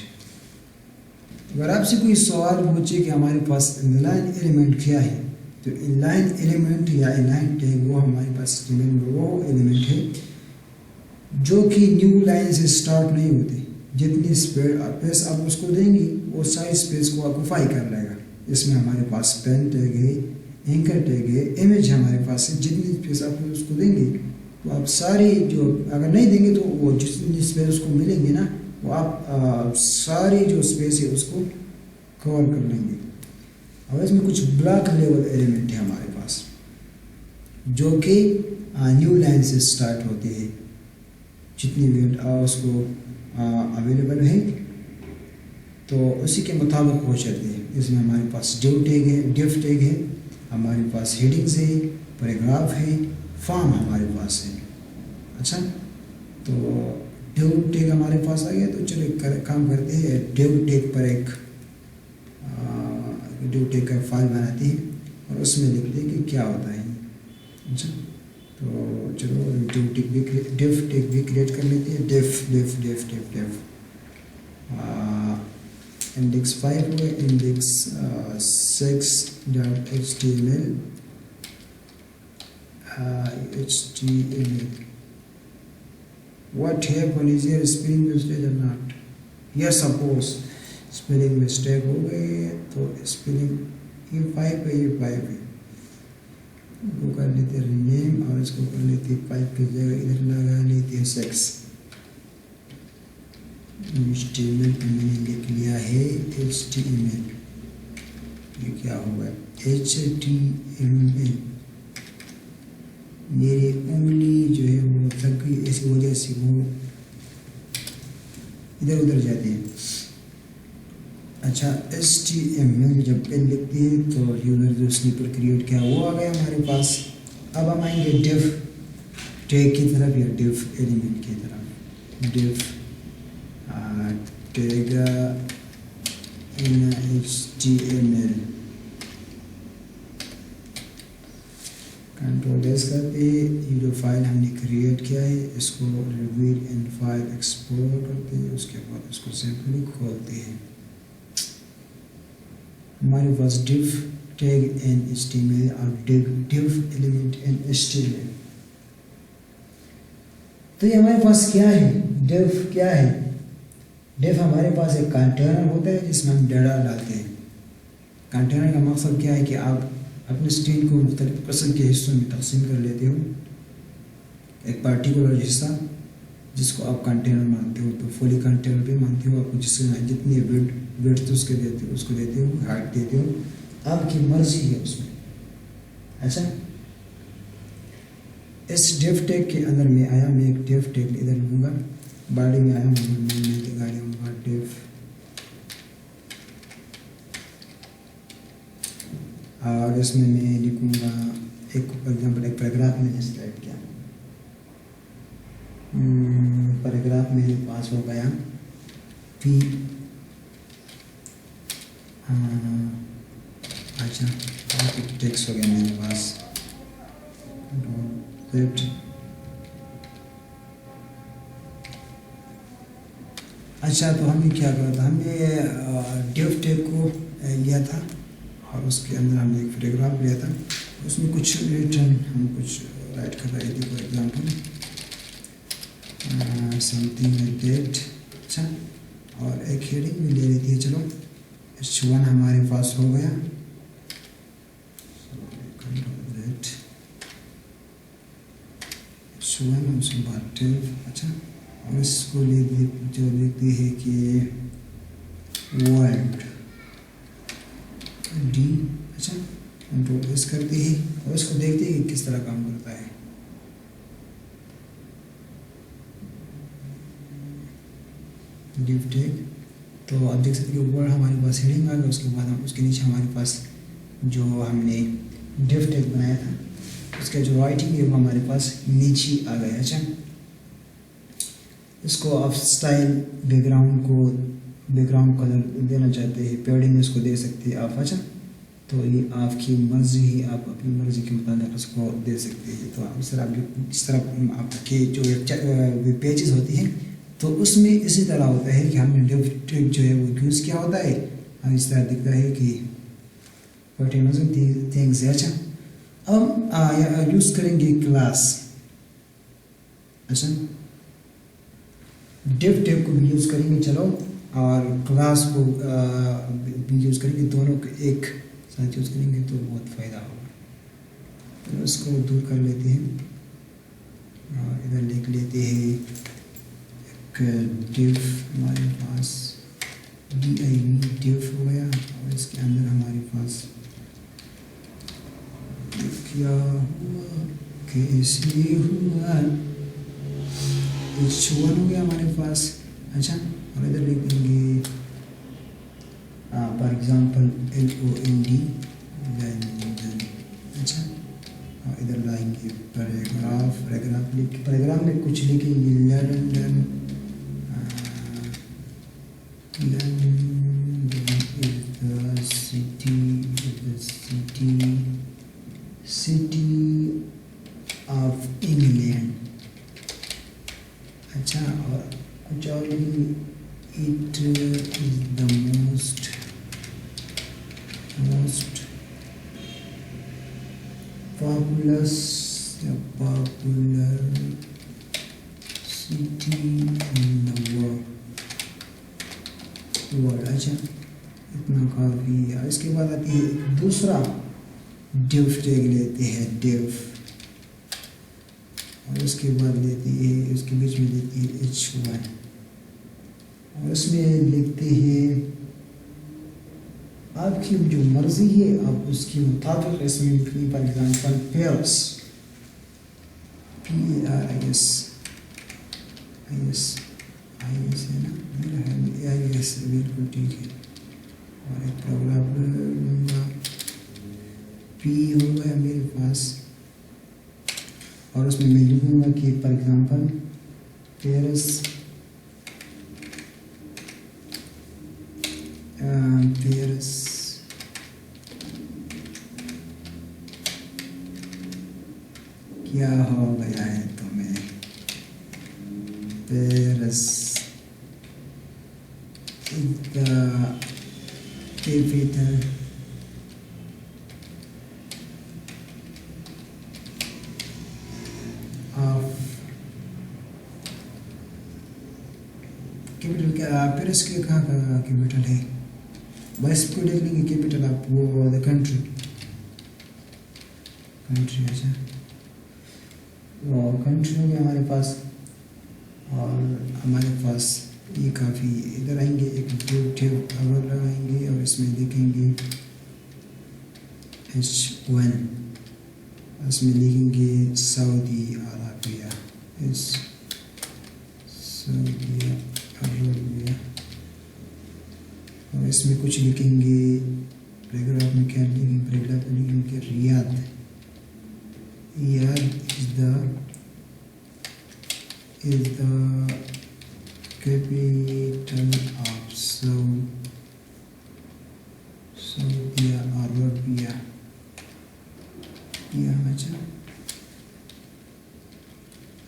S1: अगर आपसे कोई सवाल पूछे कि हमारे पास इनलाइन एलिमेंट क्या है, तो इनलाइन एलिमेंट या इनलाइन टैग वो हमारे पास HTML में वो एलिमेंट है जो कि न्यू लाइन से स्टार्ट नहीं होते। जितनी स्पेस आप उसको देंगे वो सारी स्पेस को ऑक्यूपाई कर लेगा। इसमें हमारे पास पेन टैग है, एंकर टैग है, इमेज हमारे पास है। जितनी स्पेस आप उसको देंगे तो आप सारी जो, अगर नहीं देंगे तो वो जितनी स्पेस उसको मिलेंगे ना, वो आप सारी जो स्पेस है उसको कवर कर लेंगे। और इसमें कुछ ब्लॉक लेवल एलिमेंट है हमारे पास जो कि न्यू लाइन से स्टार्ट होते हैं। जितनी वेट उसको अवेलेबल है तो उसी के मुताबिक हो चलते हैं। इसमें हमारे पास डिव टैग है, हमारे पास हेडिंग्स है, पैराग्राफ है, फॉर्म हमारे पास है। अच्छा, तो डिव टैग हमारे पास आ गया, तो चलो काम करते हैं। डिव टैग पर एक डिव टैग का फाइल बनाते हैं और उसमें लिख दें कि क्या होता है। अच्छा, तो चलो डिव टैग भी क्रिएट कर लेते हैं। डिव इंडेक्स 5 हो गया, index 6.html what happened is here spelling mistake or not? Yes, suppose spelling mistake हो गए तो spelling ये 5 पे, ये 5 है, वो कर लेते हैं रीनेम और इसको कर लेते हैं 5 की जगह इधर लगा लेते हैं 6। HTML पे मैंने लिख लिया है HTML, ये क्या होगा HTML। मेरी उंगली जो है वो थक गई, ऐसी वजह से वो इधर उधर जाती है। अच्छा, HTML जब पेन लिखते हैं तो यूजर जो स्निपर क्रिएट किया वो आ गया हमारे पास। अब हम आएंगे डिव टैग की तरफ या डिव एलिमेंट की तरफ। Div tag in HTML, control S करते ये जो फाइल हमने क्रिएट किया है इसको रिवील इन फाइल एक्सपोर्ट करते हैं, उसके बाद उसको सिंपली खोलते हैं। हमारे पास डिव टैग इन HTML और डिव एलिमेंट इन HTML। तो ये हमारे पास क्या है, डिव क्या है? डिव हमारे पास एक कंटेनर होता है जिसमें हम डाटा डालते हैं। कंटेनर का मकसद क्या है कि आप अपने स्क्रीन को मुख्तलिफ किस्म के हिस्सों में तकसीम कर लेते हो। एक पार्टिकुलर हिस्सा जिसको आप कंटेनर मानते हो, तो फुली कंटेनर भी मानते हो, आपको जिससे जितनी विड्थ उसके देते हो, हाइट देते हो, आपकी मर्जी है उसमें। अच्छा, इस डिव टैग के अंदर में आया, मैं एक डिव टैग इधर लूँगा, बॉडी में आया गाड़ी होगा डिव, और इसमें मैं लिखूँगा एक फॉर एग्जाम्पल एक पैराग्राफ मैंने स्टार्ट किया। पैराग्राफ मेरे पास हो गया पी। अच्छा, टेक्स्ट हो गया मेरे पास। अच्छा, तो हमने क्या करा था, हमने डिव टैग को लिया था और उसके अंदर हमने एक पैराग्राफ लिया था, उसमें कुछ रिटर्न हम कुछ राइट कर रहे थे। For example something like that. अच्छा, और एक हेडिंग भी ले लेती है। चलो H1 हमारे पास हो गया। H1 superlative. अच्छा, और इसको जो लेते हैं कि वर्ड डी। अच्छा, कंट्रोल एस करते ही और इसको देखते हैं कि किस तरह काम करता है। डिव टैग, तो आप देख सकते हैं ऊपर हमारे पास हेडिंग आ गया, उसके बाद हम उसके नीचे हमारे पास जो हमने डिव टैग बनाया था उसका जो राइटिंग है वो हमारे पास नीचे आ गया। अच्छा, इसको आप स्टाइल बैकग्राउंड कलर देना चाहते हैं, पैडिंग इसको दे सकते हैं आप। अच्छा, तो ये आपकी मर्जी ही, आप अपनी मर्जी के मुताबिक उसको दे सकते हैं। तो इस तरह आपके जो पेजेस होती हैं तो उसमें इसी तरह होता है कि हमने डिव टैग जो है वो यूज़ किया होता है और इस तरह दिखता है कि थिंग्स है। अच्छा, अब यूज़ करेंगे क्लास। अच्छा, डिव टैग को भी यूज़ करेंगे चलो, और क्लास को भी यूज़ करेंगे, दोनों को एक साथ यूज़ करेंगे तो बहुत फ़ायदा होगा। तो इसको दूर कर लेते हैं और इधर लिख लेते हैं डिव। हमारे पास div डिव हो गया और इसके अंदर हमारे पास क्या हुआ, कैसे हुआ, H1 हो गया हमारे पास। अच्छा, और इधर लिख देंगे फॉर एग्जाम्पल LOND लंदन। अच्छा, और इधर लाएंगे पैराग्राफ में कुछ लिखेंगे London. London is the city of England। अच्छा, और कुछ और it is the most popular city in the world। अच्छा, इतना काफ़ी है। इसके बाद आती है दूसरा डिव टैग लेते हैं डिव, और उसके बाद लेते हैं, उसके बीच में लेते हैं H1 और उसमें लिखते हैं आपकी जो मर्जी है आप उसके मुताबिक इसमें लिखनी। फॉर एग्जाम्पल पेयर्स, PARIS है ना, IS बिल्कुल ठीक है। और एक प्रोग्राम लूँगा, P हो गया मेरे पास, और उसमें मैं लिखूँगा कि फॉर एग्जाम्पल पेरिस क्या हो गया है तुम्हें, Paris the capital of capital क्या, पेरिस के कहाँ का कैपिटल है, बस को देख लेंगे कैपिटल ऑफ वो द कंट्री। अच्छा, वो कंट्री हो गया हमारे पास, और हमारे पास ये काफ़ी। इधर आएंगे एक डिव अगर लगाएंगे और इसमें देखेंगे H1, इसमें लिखेंगे सऊदी अरबिया, सऊदी अरबिया, और इसमें कुछ लिखेंगे पैराग्राफ में क्या लिखेंगे, पैराग्राफ में लिखेंगे Riyadh is the capital of Saudi Arabia। अच्छा,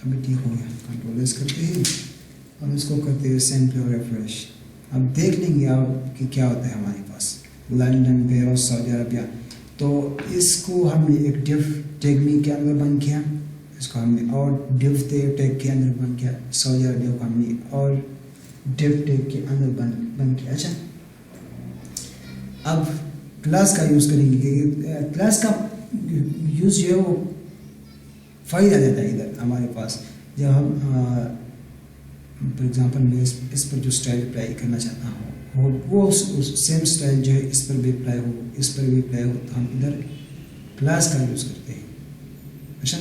S1: अभी ठीक हो गया। कंट्रोल एस करते हैं और इसको करते हैं सेंड पे रिफ्रेश। अब देख लेंगे आप कि क्या होता है हमारे पास लंदन, पेरिस, सऊदी अरबिया। तो इसको हमने एक डिव टैग में के अंदर बंद किया, इसको हमने और डिव टैग के अंदर बंद किया। सऊदी अरबिया को हमने और डिव टैग के अंदर बन के। अच्छा, अब क्लास का यूज़ करेंगे क्योंकि क्लास का यूज़ जो है वो फ़ायदा देता है इधर हमारे पास। जब हम फॉर एग्ज़ाम्पल मैं इस पर जो स्टाइल अप्लाई करना चाहता हूँ वो सेम स्टाइल जो है इस पर भी अप्लाई हो, इस पर भी अप्लाई हो, तो हम इधर क्लास का यूज़ करते हैं। अच्छा,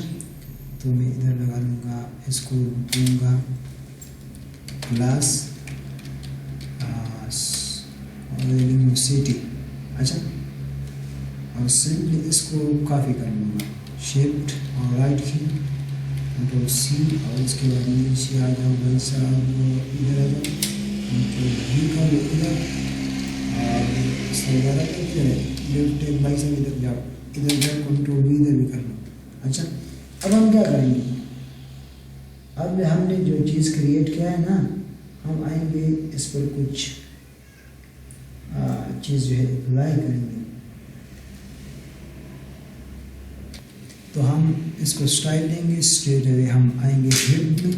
S1: तो मैं इधर लगा लूँगा, इसको दूँगा क्लास सिटी। अच्छा, और सिंपली इसको कॉपी कर लूँगा, शिफ्ट और राइट की कंट्रोल सी, और उसके बाद नीचे आ जाओ भाई साहब, इधर आ जाओ, कंट्रोल भी कर लो इधर, और सलवारा का इधर है, लेफ्ट टैग भाई साहब इधर जाओ, इधर जाओ, कंट्रोल भी इधर भी कर लो। अच्छा, अब हम क्या करेंगे, अब हमने जो चीज़ क्रिएट किया है ना, हम आएंगे इस पर कुछ चीज़ जो है अप्लाई करेंगे। तो हम इसको स्टाइल देंगे, स्ट्रेट अवे हम आएंगे हेड में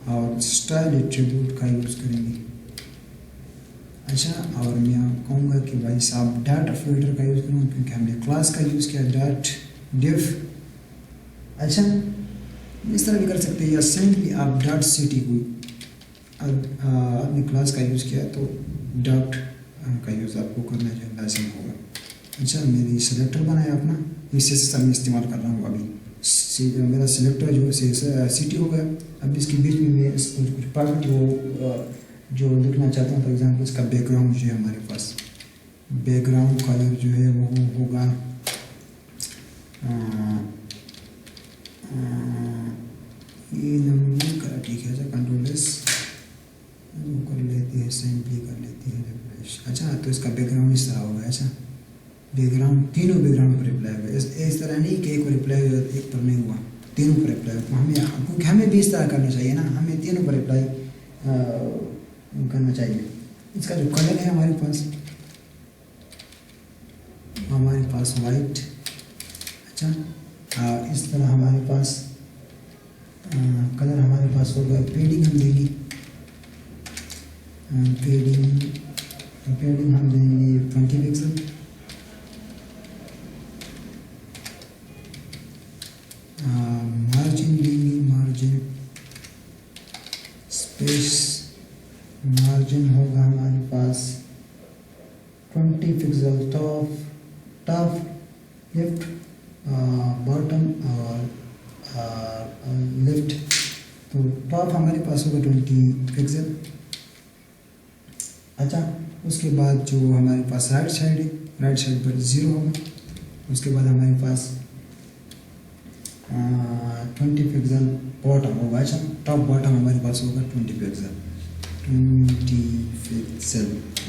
S1: और स्टाइल एट्रीब्यूट का यूज़ करेंगे। अच्छा, और मैं कहूँगा कि भाई साहब डाटा फिल्टर का यूज़ करूँ क्योंकि हमने क्लास का यूज़ किया, डॉट डिव। अच्छा, इस तरह भी कर सकते हैं, या सिंपली आप डॉट सिटी को आपने क्लास का यूज़ किया तो डॉट का यूज़ आपको करना जो लाजिम होगा। अच्छा, मैंने सिलेक्टर बनाया अपना, इसे मैं इस्तेमाल कर रहा हूँ अभी। मेरा सिलेक्टर जो है सिटी हो गया। अब इसके बीच में मैं इसको कुछ पार्ट जो लिखना चाहता हूँ, फॉर एग्जाम्पल इसका बैकग्राउंड जो है हमारे पास, बैकग्राउंड कलर जो है वो होगा ये नंबर का, ठीक है। अच्छा, कंट्रोल एस वो कर लेती है, सिंपली कर लेती है रिफ्रेश। अच्छा, तो इसका बैकग्राउंड इस तरह होगा। अच्छा, बैकग्राउंड तीनों बैकग्राउंड पर रिप्लाई हुआ, इस तरह नहीं कि एक पर रिप्लाई हुआ एक पर नहीं हुआ, तीनों पर रिप्लाई हुआ। क्योंकि हमें भी इस तरह करना चाहिए ना, हमें तीनों पर रिप्लाई करना चाहिए। इसका जो कलर है हमारे पास वाइट। अच्छा, इस तरह हमारे पास कलर हमारे पास होगा। पेडिंग हम देंगे, पेडिंग हम देंगे 20 पिक्सल। मार्जिन देंगे, मार्जिन स्पेस मार्जिन होगा हमारे पास 20 पिक्सल, टॉप लेफ्ट बॉटम और लेफ्ट। तो टॉप हमारे पास होगा 20 पिक्सल। अच्छा, उसके बाद जो हमारे पास राइट साइड है, राइट साइड पर 0 होगा। उसके बाद हमारे पास 20 पिक्सल बॉटम होगा। अच्छा, टॉप बॉटम हमारे पास होगा 20 पिक्सल।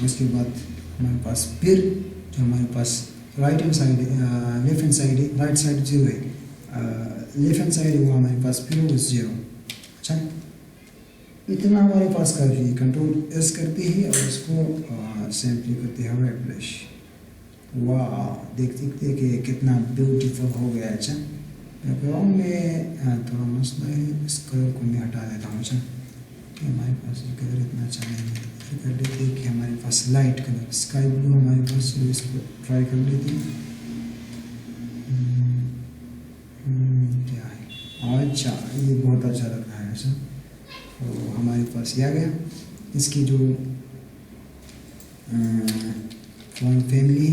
S1: उसके बाद हमारे पास फिर जो हमारे पास right hand side left hand side है, राइट साइड 0 है, लेफ्ट हैंड साइड वो हमारे पास फिर होगा 0। अच्छा, इतना हमारे पास काफ़ी है। कंट्रोल एस करते ही और इसको सिंपली करते हैं रिफ्रेश। वाह, देख सकते हैं कि कितना ब्यूटीफुल हो गया। अच्छा, बैकग्राउंड में थोड़ा मसला है, इस कलर को मैं हटा देता हूँ। अच्छा, कि हमारे पास ये कलर इतना अच्छा नहीं है, फिर कर लेते हैं कि हमारे पास लाइट कलर स्काई ब्लू हमारे पास, इसको ट्राई कर लेते हैं। क्या है, अच्छा ये बहुत अच्छा लग रहा है। अच्छा, तो हमारे पास ये आ गया। इसकी जो font family,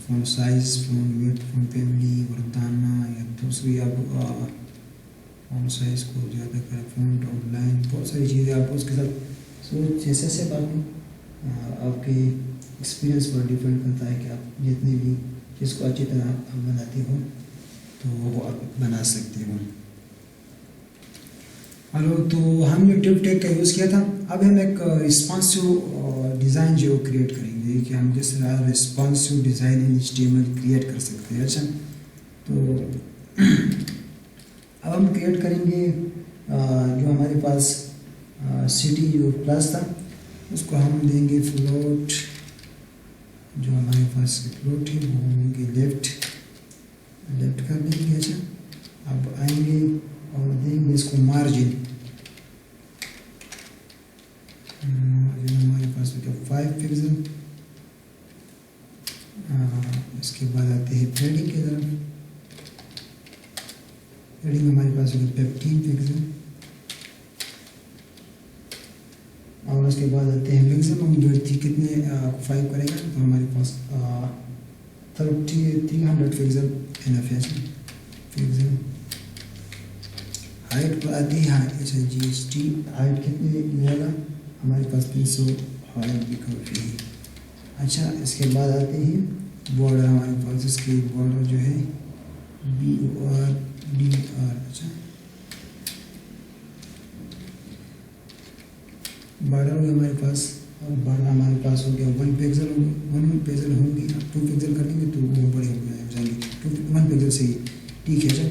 S1: font size, font weight, font family, Verdana या दूसरी आप फ़ॉन्ट साइज को ज़्यादा करें, फ़ॉन्ट और लाइन, बहुत सारी चीज़ें आप उसके साथ सोच जैसे बात आपके एक्सपीरियंस पर डिपेंड करता है कि आप जितनी भी जिसको अच्छी तरह आप बनाते हो तो वो आप बना सकते हो। हेलो, तो हमने डिव टैग का यूज़ किया था। अब हम एक रिस्पॉन्सिव डिज़ाइन जो क्रिएट करेंगे कि हम जिस तरह responsive design in HTML create कर सकते हैं। अच्छा, तो अब हम क्रिएट करेंगे जो हमारे पास सिटी जो क्लास था उसको हम देंगे फ्लोट। जो हमारे पास फ्लोट है वो होंगे लेफ्ट कर देंगे। अच्छा, अब आएंगे और देंगे इसको मार्जिन पिक्सल। इसके बाद आते हैं पैडिंग की तरफ। पैडिंग हमारे पास होगी 15 पिक्सल। और उसके बाद आते हैं मैक्सिमम विड्थ कितने 5 करेगा तो हमारे पास 300 पिक्सल एनफ है पिक्सल। हाइट पर आती है GST हाइट कितनी मिलेगा हमारे पास 300 हाइट भी काफ़ी है। अच्छा इसके बाद आते हैं बॉर्डर। हमारे पास इसकी बॉर्डर जो है BORDR। अच्छा बॉर्डर होगी हमारे पास, और बॉर्डर हमारे पास हो गया 1 पिक्सल होगी। 1 पिक्सल होगी, आप 2 पिक्सल कर लेंगे तो वो बड़े हो जाएंगे। 1 पिक्सल से ही ठीक है। जब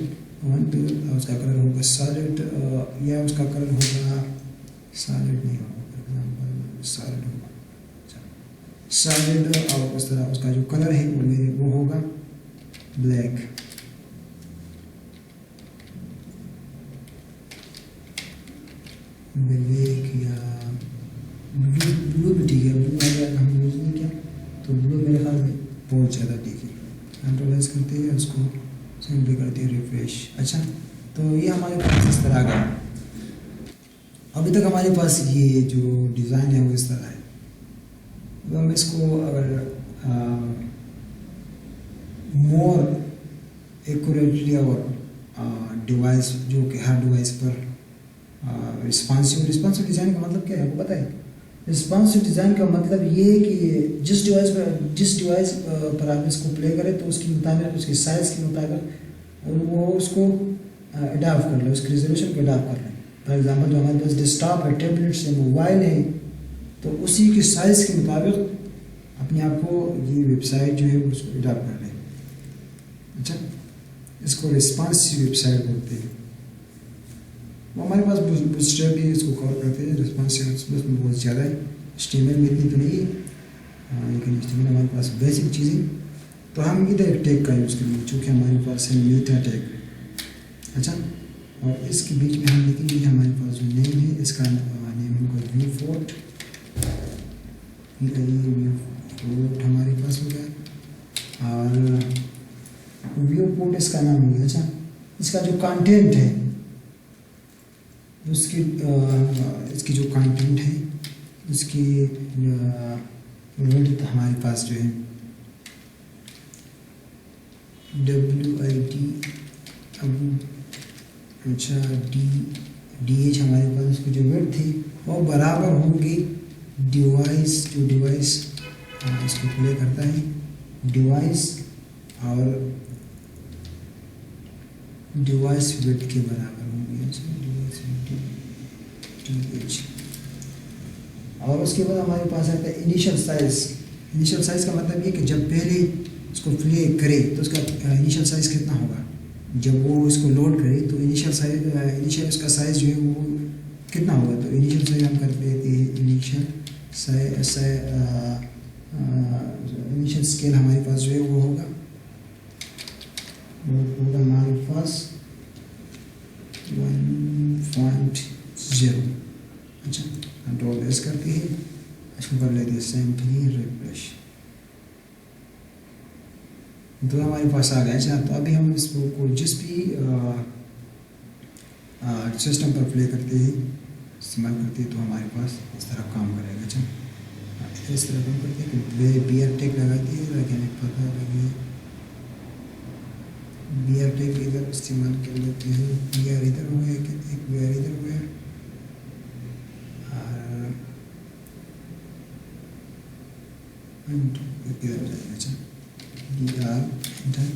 S1: 1 पिक्सल उसका कलर होगा सॉलिड, या उसका कलर होगा सॉलिड नहीं होगा, फॉर एग्जाम्पल सॉलिड होगा सॉलिड, और उस तरह उसका जो कलर है वो होगा ब्लैक। ब्लैक या ब्लू भी ठीक है। ब्लू अगर हम यूज़ नहीं किया तो ब्लू मेरे ख्याल में बहुत ज़्यादा ठीक है। कंट्रोलाइज करते हैं उसको, सिंपली करते हैं रिफ्रेश। अच्छा तो ये हमारे पास इस तरह का अभी तक हमारे पास ये जो डिज़ाइन है वो इस तरह है। तो हम इसको अगर मोर एक्यूरेटली और डिवाइस जो कि हर डिवाइस पर रिस्पॉन्सिव डिज़ाइन का मतलब क्या है आपको पता है? रिस्पॉन्सिव डिज़ाइन का मतलब ये है कि जिस डिवाइस पर आप इसको प्ले करें तो उसके मुताबिक, उसके साइज़ के मुताबिक और वो उसको अडाप्ट कर ले, उसके रिजोल्यूशन को अडाप्ट कर ले। फॉर एग्जांपल जो हमारे पास डेस्कटॉप है, टैबलेट्स है, मोबाइल है, तो उसी के साइज़ के मुताबिक अपने आप को ये वेबसाइट जो है उसको अडाप्ट कर ले। अच्छा इसको रिस्पॉन्सिव वेबसाइट बोलते हैं। वो हमारे पास बूटस्ट्रैप भी इसको कवर करते हैं। रिस्पॉन्सिव में बहुत ज़्यादा है, HTML में इतनी तो नहीं है, लेकिन HTML हमारे पास बेसिक चीज़ें। तो हम इधर एक टैग का यूज़ करेंगे चूँकि हमारे पास है मेटा टैग। अच्छा और इसके बीच में हम लिखेंगे हमारे पास जो नेम है, इसका नेम होगा व्यू फोर्ट हमारे पास हो गया, और व्यू पोर्ट इसका नाम हो गया। अच्छा इसका जो कंटेंट है उसकी इसकी जो कंटेंट है उसकी विड्थ हमारे पास जो है WID अच्छा DH हमारे पास उसकी जो विड्थ थी वो बराबर होगी डिवाइस, जो डिवाइस इसको प्ले करता है डिवाइस और डिवाइस विड्थ के बराबर होगी। और उसके बाद हमारे पास आता है इनिशियल साइज़। इनिशियल साइज़ का मतलब ये कि जब पहले इसको प्ले करे तो उसका इनिशियल साइज़ कितना होगा। जब वो इसको लोड करे तो इनिशियल उसका साइज़ जो है वो कितना होगा। तो इनिशियल साइज़ हम कर देते हैं इनिशियल स्केल हमारे पास जो है वो होगा हमारे पास 1.0। अच्छा कंट्रोल एस करते हैं, इसको कर लेते हैं सिंपली रिफ्रेश, तो हमारे पास आ गया। अच्छा तो अभी हम इसको जिस भी सिस्टम पर प्ले करते हैं, इस्तेमाल करते हैं, तो हमारे पास इस तरह काम करेगा। अच्छा इस तरह काम करते हैं कि BR टैग लगाती है ताकि हमें पता लगे। BR टैग इधर इस्तेमाल कर लेते हैं, BR इधर हो गया, एक BR इधर हो गया, इधर हो जाएगा। अच्छा DR एंटर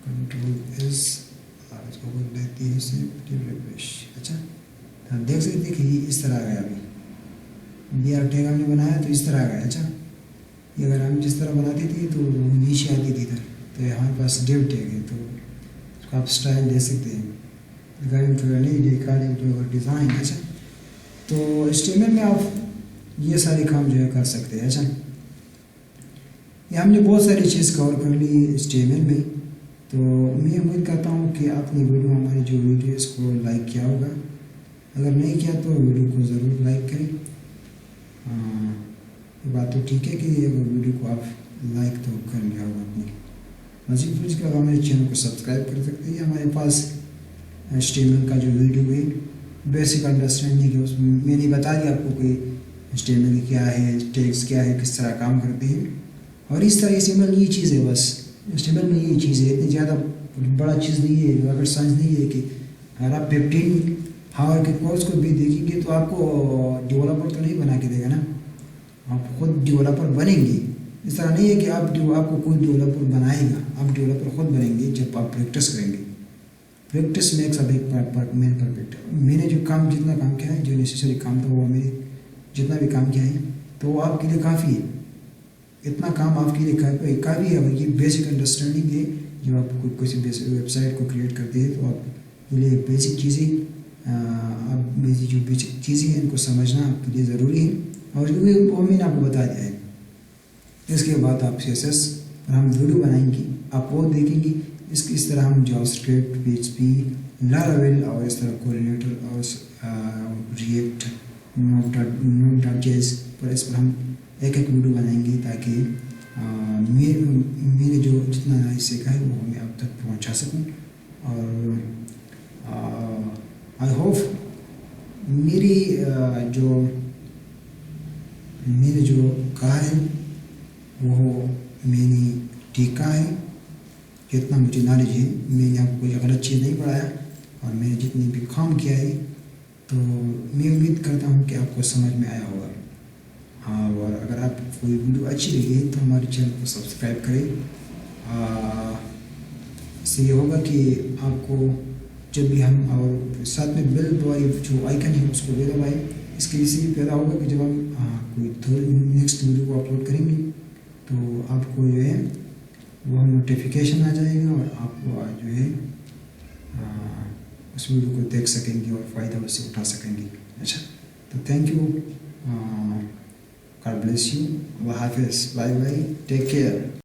S1: कंट्रोल एस और इसको कर लेते हैं सिंपली रिफ्रेश। अच्छा तो देख सकते हैं कि इस तरह आ गया। अभी BR टैग हमने बनाया तो इस तरह आ गया। अच्छा ये अगर हम जिस तरह बनाते थे तो नीचे आती थी इधर, तो हमारे पास डिव टैग है तो उसको आप स्टाइल दे सकते हैं, डिज़ाइन। अच्छा तो HTML में आप ये सारे काम जो है कर सकते हैं। अच्छा ये हमने बहुत सारी चीज़ कवर कर ली HTML में, तो मैं उम्मीद करता हूँ कि आपने हमारी जो वीडियोस को लाइक किया होगा। अगर नहीं किया तो वीडियो को ज़रूर लाइक करें, ये बात तो ठीक है कि वीडियो को आप लाइक तो कर लिया होगा अपनी। मज़ीद फिर इसके अलावा मेरे चैनल को सब्सक्राइब कर सकते हैं। हमारे पास HTML का जो वीडियो है बेसिक अंडरस्टैंडिंग है, उसमें मैंने बता दिया आपको कि HTML क्या है, टैग्स क्या है, किस तरह काम करते हैं। और इस तरह HTML ये चीज़ है, बस HTML में ये चीज़ है, इतनी ज़्यादा बड़ा चीज़ नहीं है, रॉकेट साइंस नहीं है कि अगर आप 15 आवर के कोर्स को भी देखेंगे तो आपको डेवलपर तो नहीं बना के देगा ना, आप खुद डेवलपर बनेंगे। इस तरह नहीं है कि आपको कोई डेवलपर बनाएगा, आप डेवलपर खुद बनेंगे जब आप प्रैक्टिस करेंगे। Practice makes a man perfect. मैंने जो काम जितना काम किया है, जो नेसेसरी काम था वो मैंने जितना भी काम किया है तो वो आपके लिए काफ़ी है। इतना काम आपके लिए काफ़ी है। और ये बेसिक अंडरस्टैंडिंग है, जब आप किसी वेबसाइट को क्रिएट करते हैं तो आपके लिए बेसिक चीज़ें आप जो बेसिक चीज़ें हैं इनको समझना आपके लिए ज़रूरी है। और वो मैंने आपको बता दिया है। इसके बाद आप CSS पर हम वीडियो बनाएंगे, आप वो देखेंगे। इस तरह हम जावास्क्रिप्ट, PHP, लारावेल और इस तरह कोऑर्डिनेटर और रिएक्ट, Node.js पर इस पर हम एक वीडियो बनाएंगे ताकि मेरे जो जितना सीखा है वो मैं आप तक पहुंचा सकूं। और आई होप मैंने जो कहा है वो मैंने ठीक कहा है। जितना मुझे नॉलेज है, मैंने आपको कोई गलत चीज़ नहीं पढ़ाया। और मैंने जितनी भी काम किया है तो मैं उम्मीद करता हूँ कि आपको समझ में आया होगा। हाँ, और अगर आपको कोई वीडियो अच्छी लगी तो हमारे चैनल को सब्सक्राइब करें। इससे ये होगा कि आपको जब भी हम और साथ में बेल वाली जो आइकन है उसको भी दबाएं। इसके लिए भी पैदा होगा कि जब हम कोई नेक्स्ट वीडियो को अपलोड करेंगे तो आपको जो है वो नोटिफिकेशन आ जाएगा और आप जो है उस वीडियो को देख सकेंगे और फ़ायदा उससे उठा सकेंगे। अच्छा, तो thank you, God bless you, अल्लाह हाफिज़, बाय बाय, टेक केयर।